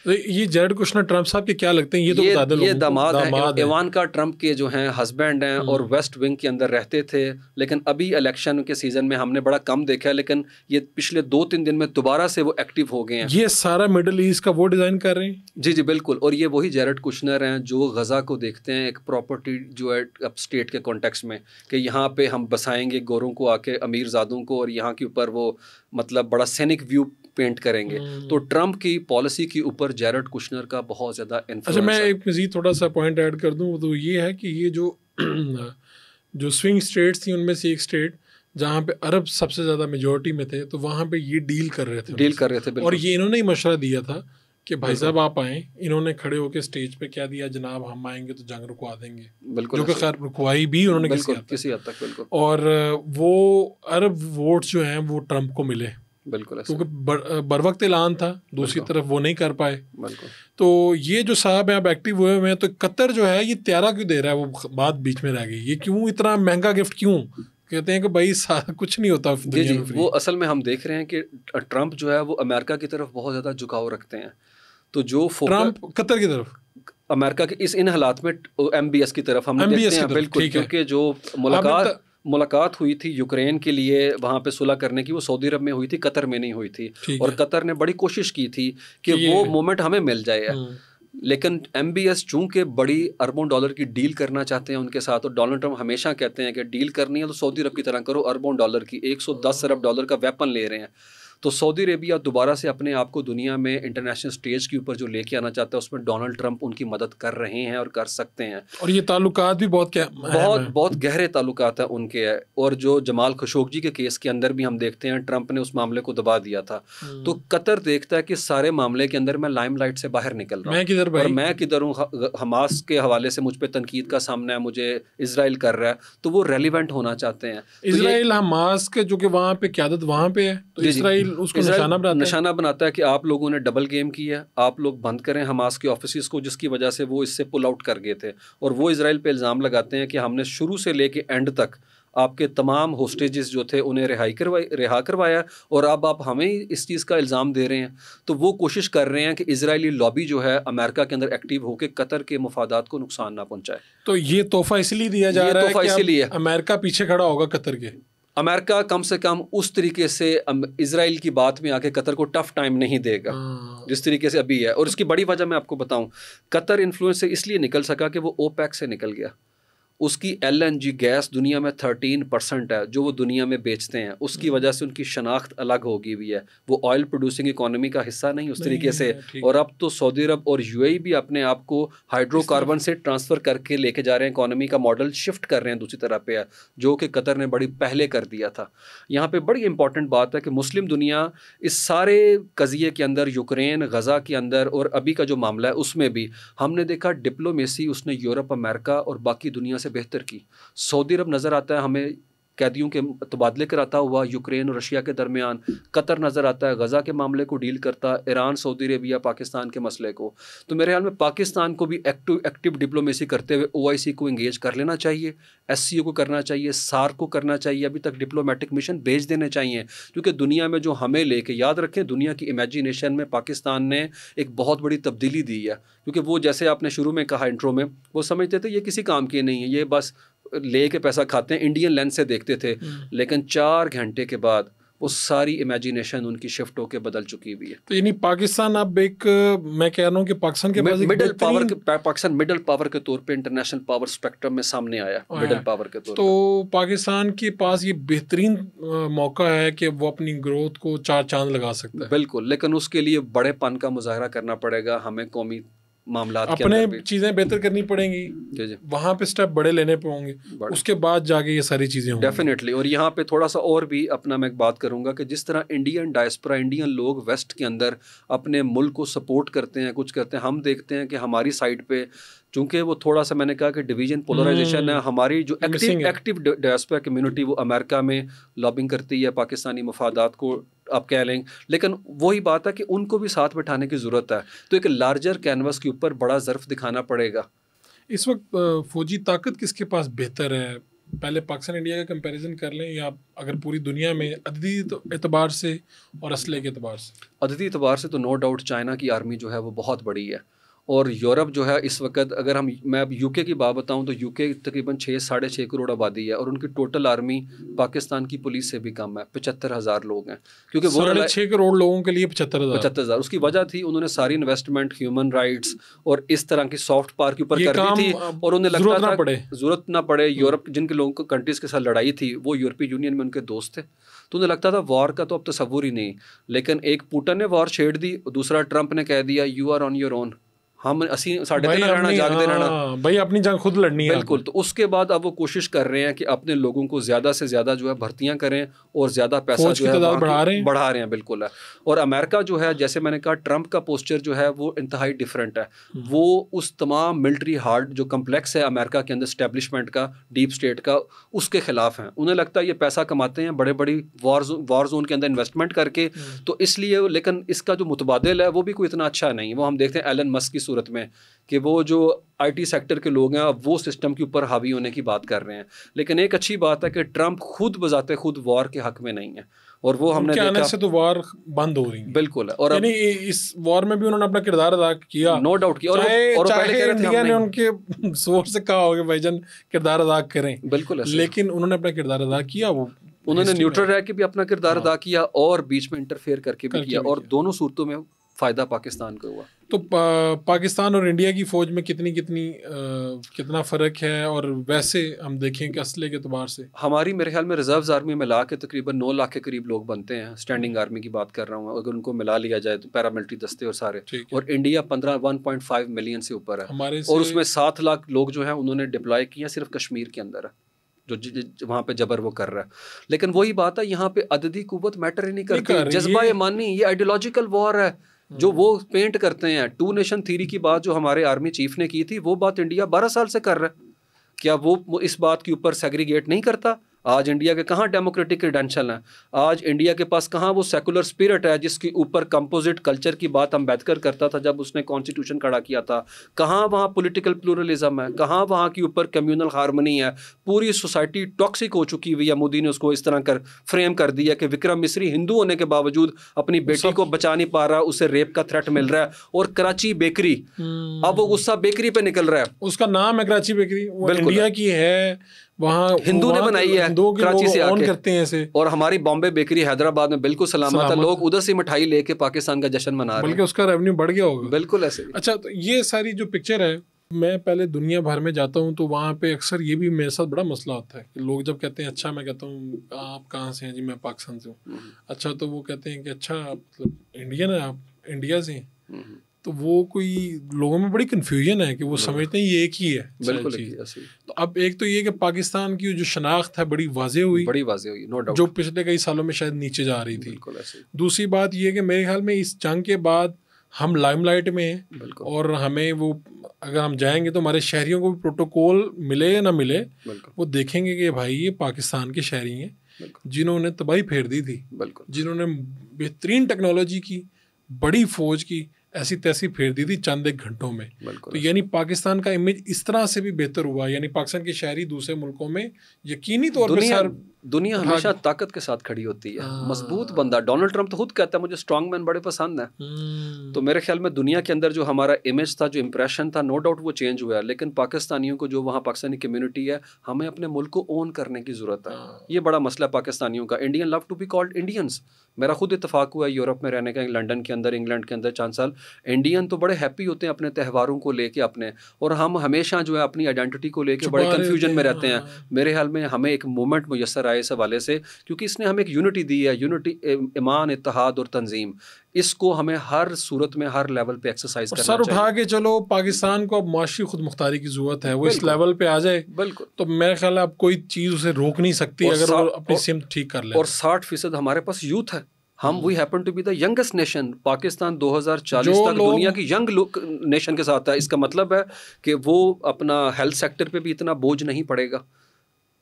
ये जैरेड कुशनर ट्रंप साहब के क्या लगते हैं? ये तो बता दो। ये दामाद हैं, इवानका ट्रंप के जो हैं हस्बैंड हैं, और वेस्ट विंग के अंदर रहते थे, लेकिन अभी इलेक्शन के सीजन में हमने बड़ा कम देखा है, लेकिन ये पिछले 2-3 दिन में दोबारा से वो एक्टिव हो गए हैं। ये सारा मिडल ईस्ट का वो डिज़ाइन कर रहे हैं। जी जी बिल्कुल। और ये वही जैरेड कुशनर हैं जो गज़ा को देखते हैं एक प्रॉपर्टी जो है अब स्टेट के कॉन्टेक्स्ट में, कि यहाँ पे हम बसाएंगे गोरों को आके, अमीरजादों को, और यहाँ के ऊपर वो मतलब बड़ा सैनिक व्यू पेंट करेंगे। तो ट्रंप की पॉलिसी के ऊपर जैरेड कुशनर का बहुत ज़्यादा इन्फ्लुएंस। अच्छा, मैं एक मज़ीद थोड़ा सा पॉइंट ऐड कर दूं, तो ये है कि ये जो स्विंग स्टेट्स थी उनमें से एक स्टेट जहाँ पे अरब सबसे ज़्यादा मेजॉरिटी में थे, तो वहाँ पे ये डील कर रहे थे। और ये इन्होंने ही मशवरा दिया था कि भाई साहब आप आएँ। इन्होंने खड़े होकर स्टेज पे क्या दिया, जनाब हम आएंगे तो जंग रुकवा देंगे। बिल्कुल, जो कि खैर रुकवाई भी उन्होंने किसी हद तक। बिल्कुल। और वो अरब वोट्स जो हैं वो ट्रंप को मिले, बिल्कुल, क्योंकि बर वक्त ऐलान था, दूसरी तरफ वो नहीं कर पाए। बिल्कुल। तो ये जो साहब है अब एक्टिव हुए हैं, तो कतर जो है ये त्यारा क्यों दे रहा है? वो बात बीच में रह गई, ये क्यों इतना महंगा गिफ्ट क्यों? कहते हैं कि भाई कुछ नहीं होता दुनिया में फ्री। वो असल में हम देख रहे हैं कि ट्रंप जो है वो अमेरिका की तरफ बहुत ज़्यादा झुकाव रखते हैं। तो जो ट्रंप कतर की तरफ, अमेरिका के इन हालात में MBS की तरफ हम देखते हैं। बिल्कुल, क्योंकि जो मुलाकात हुई थी यूक्रेन के लिए वहाँ पे सुलह करने की, वो सऊदी अरब में हुई थी, कतर में नहीं हुई थी। और कतर ने बड़ी कोशिश की थी कि वो मोमेंट हमें मिल जाए, लेकिन MBS चूंकि बड़ी अरबों डॉलर की डील करना चाहते हैं उनके साथ, और डोनाल्ड ट्रंप हमेशा कहते हैं कि डील करनी है तो सऊदी अरब की तरह करो, अरबों डॉलर की 110 अरब डॉलर का वेपन ले रहे हैं। तो सऊदी अरेबिया दोबारा से अपने आप को दुनिया में इंटरनेशनल स्टेज के ऊपर जो लेके आना चाहता है, उसमें डोनाल्ड ट्रंप उनकी मदद कर रहे हैं और कर सकते हैं। और ये ताल्लुकात भी बहुत गहरे ताल्लुकात है उनके है। और जो जमाल खशोगी के केस के अंदर भी हम देखते हैं ट्रंप ने उस मामले को दबा दिया था। तो कतर देखता है कि सारे मामले के अंदर मैं लाइमलाइट से बाहर निकल रहा हूँ, और मैं किधर हूँ, हमास के हवाले से मुझ पर तनकीद का सामना है, मुझे इसराइल कर रहा है, तो वो रेलिवेंट होना चाहते हैं। इसराइल हमास के जो कि वहाँ पे क़यादत वहाँ पे है, तो इसराइल उसको निशाना बनाता है कि आप लोगों ने डबल गेम किया, आप लोग बंद करें हमास के ऑफिस को, जिसकी वजह से वो इससे पुल आउट कर गए थे। और वो इसराइल पे इल्ज़ाम लगाते हैं कि हमने शुरू से लेके एंड तक आपके तमाम होस्टेजेस जो थे उन्हें रिहा करवाया, और अब आप हमें इस चीज़ का इल्ज़ाम दे रहे हैं। तो वो कोशिश कर रहे हैं कि इजरायली लॉबी जो है अमेरिका के अंदर एक्टिव होकर कतर के मफादात को नुकसान ना पहुंचाए। तो ये तोहफा इसलिए दिया जा रहा है कि अब अमेरिका पीछे खड़ा होगा कतर के। अमेरिका कम से कम उस तरीके से इजराइल की बात में आके कतर को टफ टाइम नहीं देगा जिस तरीके से अभी है। और इसकी बड़ी वजह मैं आपको बताऊं, कतर इन्फ्लुएंस से इसलिए निकल सका कि वो ओपेक से निकल गया। उसकी LNG गैस दुनिया में 13% है जो वो दुनिया में बेचते हैं, उसकी वजह से उनकी शनाख्त अलग हो गई हुई है। वो ऑयल प्रोड्यूसिंग इकोनॉमी का हिस्सा नहीं उस तरीके से। और अब तो सऊदी अरब और UAE भी अपने आप को हाइड्रोकार्बन से ट्रांसफ़र करके लेके जा रहे हैं, इकोनॉमी का मॉडल शिफ्ट कर रहे हैं दूसरी तरह पे है, जो कि कतर ने बड़ी पहले कर दिया था। यहाँ पे बड़ी इंपॉर्टेंट बात है कि मुस्लिम दुनिया इस सारे कज़िए के अंदर, यूक्रेन गज़ा के अंदर और अभी का जो मामला है उसमें भी हमने देखा डिप्लोमेसी उसने यूरोप, अमेरिका और बाकी दुनिया से बेहतर की। सऊदी अरब नज़र आता है हमें कैदियों के तबादले कराता हुआ यूक्रेन और रशिया के दरमियान, कतर नज़र आता है गज़ा के मामले को डील करता, ईरान, सऊदी अरेबिया, पाकिस्तान के मसले को। तो मेरे ख्याल में पाकिस्तान को भी एक्टिव डिप्लोमेसी करते हुए OIC को इंगेज कर लेना चाहिए, SCO को करना चाहिए, SAARC को करना चाहिए, अभी तक डिप्लोमेटिक मिशन भेज देने चाहिए। क्योंकि दुनिया में जो हमें लेके, याद रखें दुनिया की इमेजिनेशन में पाकिस्तान ने एक बहुत बड़ी तब्दीली दी है। क्योंकि वो जैसे आपने शुरू में कहा इंट्रो में, वो समझते थे ये किसी काम के नहीं है, ये बस ले के पैसा खाते हैं, इंडियन लेंस से देखते थे। लेकिन 4 घंटे के बाद वो सारी इमेजिनेशन उनकी शिफ्ट होकर बदल चुकी हुई है। तो यानी पाकिस्तान अब एक, मैं कह रहा हूँ कि पाकिस्तान के पास middle power Pakistan middle power के तौर पे इंटरनेशनल पावर स्पेक्ट्रम में सामने आया, मिडल पावर के तौर पे। तो पाकिस्तान के पास ये बेहतरीन मौका है कि वो अपनी ग्रोथ को 4 चांद लगा सकता है। बिल्कुल, लेकिन उसके लिए बड़ेपन का मुजाहरा करना पड़ेगा हमें, कौमी मामलात के अंदर अपने चीज़ें बेहतर करनी पड़ेंगी, वहाँ पे स्टेप बड़े लेने होंगे, उसके बाद जाके ये सारी चीज़ें होंगी डेफिनेटली। और यहाँ पे थोड़ा सा और भी अपना मैं बात करूँगा कि जिस तरह इंडियन डायस्पोरा, इंडियन लोग वेस्ट के अंदर अपने मुल्क को सपोर्ट करते हैं, कुछ करते हैं, हम देखते हैं कि हमारी साइड पे चूँकि वो थोड़ा सा मैंने कहा कि डिवीजन पोलराइजेशन है, हमारी जो एक्टिव डायस्पोरा कम्युनिटी वो अमेरिका में लॉबिंग करती है पाकिस्तानी मफादात को आप कह लें, लेकिन वही बात है कि उनको भी साथ बैठाने की ज़रूरत है। तो एक लार्जर कैनवस के ऊपर बड़ा ज़र्फ दिखाना पड़ेगा। इस वक्त फौजी ताकत किसके पास बेहतर है? पहले पाकिस्तान इंडिया का कंपैरिजन कर लें, या अगर पूरी दुनिया में अददी एतबार से और असले के एतबार से? अददी एतबार से तो नो डाउट चाइना की आर्मी जो है वो बहुत बड़ी है। और यूरोप जो है इस वक्त, अगर मैं अब UK की बात बताऊं तो UK तकरीबन 6-6.5 करोड़ आबादी है और उनकी टोटल आर्मी पाकिस्तान की पुलिस से भी कम है, 75,000 लोग हैं। क्योंकि वो 6.5 करोड़ लोगों के लिए 75,000। उसकी वजह थी उन्होंने सारी इन्वेस्टमेंट ह्यूमन राइट्स और इस तरह की सॉफ्ट पावर के ऊपर कर दी थी, और उन्हें लगता था जरूरत ना पड़े। यूरोप जिनके लोगों को कंट्रीज के साथ लड़ाई थी वो यूरोपीय यूनियन में उनके दोस्त थे, तो उन्हें लगता था वॉर का तो अब तस्वुर ही नहीं। लेकिन एक पुतिन ने वॉर छेड़ दी, दूसरा ट्रंप ने कह दिया you are on your own, हम असी साढ़े दिन रहना, जागते रहना भाई, अपनी जंग खुद लड़नी है। बिल्कुल। तो उसके बाद अब वो कोशिश कर रहे हैं कि अपने लोगों को ज़्यादा से ज़्यादा जो है भर्तियां करें और ज़्यादा पैसा जो है बढ़ा रहे हैं। बिल्कुल है। और अमेरिका जो है, जैसे मैंने कहा, ट्रंप का पोस्चर जो है वो इंतहाई डिफरेंट है। वो उस तमाम मिलिट्री हार्ड जो कम्प्लेक्स है अमेरिका के अंदर स्टैब्लिशमेंट का, डीप स्टेट का, उसके खिलाफ हैं। उन्हें लगता है ये पैसा कमाते हैं बड़े बड़ी वॉर जोन के अंदर इन्वेस्टमेंट करके, तो इसलिए। लेकिन इसका जो मुतबादिल है वो भी कोई इतना अच्छा नहीं। वो हम देखते हैं एलन मस्क की सूरत में कि वो जो IT सेक्टर के लोग हैं वो सिस्टम के ऊपर हावी होने की बात कर रहे हैं। लेकिन एक अच्छी बात है कि ट्रंप खुद बजाते खुद वॉर के हक में नहीं है, और वो हमने देखा आने से तो वॉर बंद हो रही है। बिल्कुल है। और यानी इस वॉर में भी उन्होंने अपना किरदार अदा किया, नो डाउट किया। और पहले कह रहे थे इंडिया ने उनके सोर्स से कहा होगा भाईजान किरदार अदा करें, बिल्कुल, लेकिन उन्होंने अपना किरदार अदा किया। वो उन्होंने न्यूट्रल रह के भी अपना किरदार अदा किया और बीच में इंटरफेयर करके भी किया, और दोनों सूरतों में फ़ायदा पाकिस्तान को हुआ। तो पाकिस्तान और इंडिया की फ़ौज में कितना फ़र्क है? और वैसे हम देखें कि असले के एतबार से हमारी, मेरे ख्याल में रिजर्व्स आर्मी मिला के तकरीबन 9 लाख के करीब लोग बनते हैं। स्टैंडिंग आर्मी की बात कर रहा हूँ, अगर उनको मिला लिया जाए तो पैरामिलिट्री दस्ते और सारे। और इंडिया 1.5 मिलियन से ऊपर है हमारे, और उसमें 7 लाख लोग जो हैं उन्होंने डिप्लॉय किया सिर्फ कश्मीर के अंदर है, जो वहाँ पे जबर वो कर रहा है। लेकिन वही बात है, यहाँ पे अददी कुव्वत मैटर ही नहीं करती, जज्बा ईमानी, ये आइडियोलॉजिकल वॉर है जो वो पेंट करते हैं। 2 नेशन थ्योरी की बात जो हमारे आर्मी चीफ ने की थी, वो बात इंडिया 12 साल से कर रहा है। क्या वो इस बात के ऊपर सेग्रीगेट नहीं करता? आज इंडिया के कहाँ डेमोक्रेटिक क्रेडेंशियल हैं? आज इंडिया के पास कहाँ वो सेकुलर स्पिरिट है जिसके ऊपर कंपोजिट कल्चर की बात अम्बेडकर करता था जब उसने कॉन्स्टिट्यूशन खड़ा किया था? कहाँ वहाँ पॉलिटिकल प्लूरलिज्म है? कहाँ वहाँ के ऊपर कम्युनल हार्मनी है? पूरी सोसाइटी टॉक्सिक हो चुकी हुई है। मोदी ने उसको इस तरह कर फ्रेम कर दिया कि विक्रम मिस्री हिंदू होने के बावजूद अपनी बेटी को बचा नहीं पा रहा, उसे रेप का थ्रेट मिल रहा है। और कराची बेकरी, अब वो गुस्सा बेकरी पे निकल रहा है। उसका नाम है कराची बेकरी, वो इंडिया की है, वहाँ हिंदू ने बनाई है, कराची से आके करते हैं ऐसे। और हमारी बॉम्बे बेकरी हैदराबाद में बिल्कुल सलामत है, लोग उधर से मिठाई लेके पाकिस्तान का जश्न मना रहे हैं, बल्कि उसका रेवेन्यू बढ़ गया होगा। बिल्कुल ऐसे। अच्छा, तो ये सारी जो पिक्चर है, मैं पहले दुनिया भर में जाता हूँ तो वहाँ पे अक्सर ये भी मेरे साथ बड़ा मसला होता है कि लोग जब कहते हैं अच्छा, मैं कहता हूँ आप कहाँ से हैं? जी मैं पाकिस्तान से हूँ। अच्छा, तो वो कहते हैं कि अच्छा मतलब इंडियन है आप, इंडिया से हैं? तो वो कोई लोगों में बड़ी कन्फ्यूजन है कि वो समझते हैं ये एक ही है। बिल्कुल चीज़। तो अब एक तो ये कि पाकिस्तान की जो शनाख्त है बड़ी वाज़ेह हुई, नो डाउट, जो पिछले कई सालों में शायद नीचे जा रही थी। बिल्कुल ऐसे। दूसरी बात ये कि मेरे ख्याल में इस जंग के बाद हम लाइमलाइट में हैं, और हमें वो अगर हम जाएंगे तो हमारे शहरियों को भी प्रोटोकॉल मिले या ना मिले, वो देखेंगे कि भाई ये पाकिस्तान के शहरी हैं जिन्होंने तबाही फेर दी थी, जिन्होंने बेहतरीन टेक्नोलॉजी की, बड़ी फौज की, ऐसी तैसी फेर दी थी चंद एक घंटों में। तो यानी पाकिस्तान का इमेज इस तरह से भी बेहतर हुआ, यानी पाकिस्तान के शहरी दूसरे मुल्कों में यकीनी तौर पर दुनिया हमेशा ताकत के साथ खड़ी होती है, मजबूत बंदा। डोनाल्ड ट्रंप तो खुद कहता है मुझे स्ट्रॉन्ग मैन बड़े पसंद है। तो मेरे ख्याल में दुनिया के अंदर जो हमारा इमेज था, जो इंप्रेशन था, नो डाउट वो चेंज हुआ है। लेकिन पाकिस्तानियों को, जो वहाँ पाकिस्तानी कम्युनिटी है, हमें अपने मुल्क को ओन करने की ज़रूरत है। ये बड़ा मसला है पाकिस्तानियों का। Indian love to be called Indians. मेरा खुद इत्तेफाक हुआ है यूरोप में रहने का, लंदन के अंदर, इंग्लैंड के अंदर 4 साल। इंडियन तो बड़े हैप्पी होते हैं अपने त्योहारों को लेके अपने, और हम हमेशा जो है अपनी आइडेंटिटी को लेके बड़े कन्फ्यूजन में रहते हैं। मेरे ख्याल में हमें एक मूवमेंट मुयस्सर आए इस हवाले से, क्योंकि इसने हमें एक यूनिटी दी है, यूनिटी, ईमान, इत्तेहाद और तंजीम। इसको हमें हर सूरत में, हर लेवल पे एक्सरसाइज करना चाहिए। सर उठा के चलो, पाकिस्तान को अब माशी खुद मुख्तारी की जरूरत है, वो इस लेवल पे आ जाए, बिल्कुल, तो मेरे ख्याल है अब कोई चीज़ उसे रोक नहीं सकती अगर वो अपनी सिमत ठीक कर ले। और 60% हमारे पास यूथ है। हम we happen to be the youngest nation. Pakistan 2040 तक दुनिया की यंग नेशन के साथ है। इसका मतलब है कि वो अपना हेल्थ सेक्टर पे भी इतना बोझ नहीं पड़ेगा,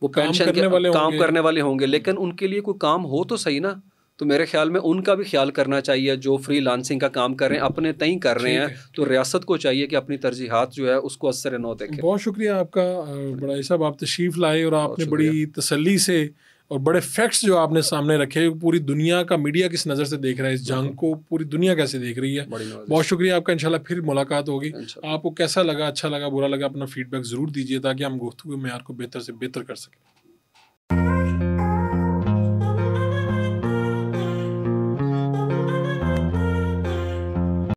वो पेंशन के काम करने वाले होंगे। लेकिन उनके लिए कोई काम हो तो सही ना। तो मेरे ख्याल में उनका भी ख्याल करना चाहिए, जो फ्री लांसिंग का काम कर रहे हैं, अपने तय कर रहे हैं। तो रियासत को चाहिए कि अपनी तरजीहात जो है उसको असर नौ देखें। बहुत शुक्रिया आपका बड़ा साहब, आप तशरीफ़ लाए और आपने बड़ी तसल्ली से और बड़े फैक्ट्स जो आपने सामने रखे, पूरी दुनिया का मीडिया किस नज़र से देख रहा है इस जंग को, पूरी दुनिया कैसे देख रही है। बहुत शुक्रिया आपका। इंशाल्लाह फिर मुलाकात होगी। आपको कैसा लगा, अच्छा लगा, बुरा लगा, अपना फीडबैक ज़रूर दीजिए ताकि हम गुफ्तगू में यार को बेहतर से बेहतर कर सकें।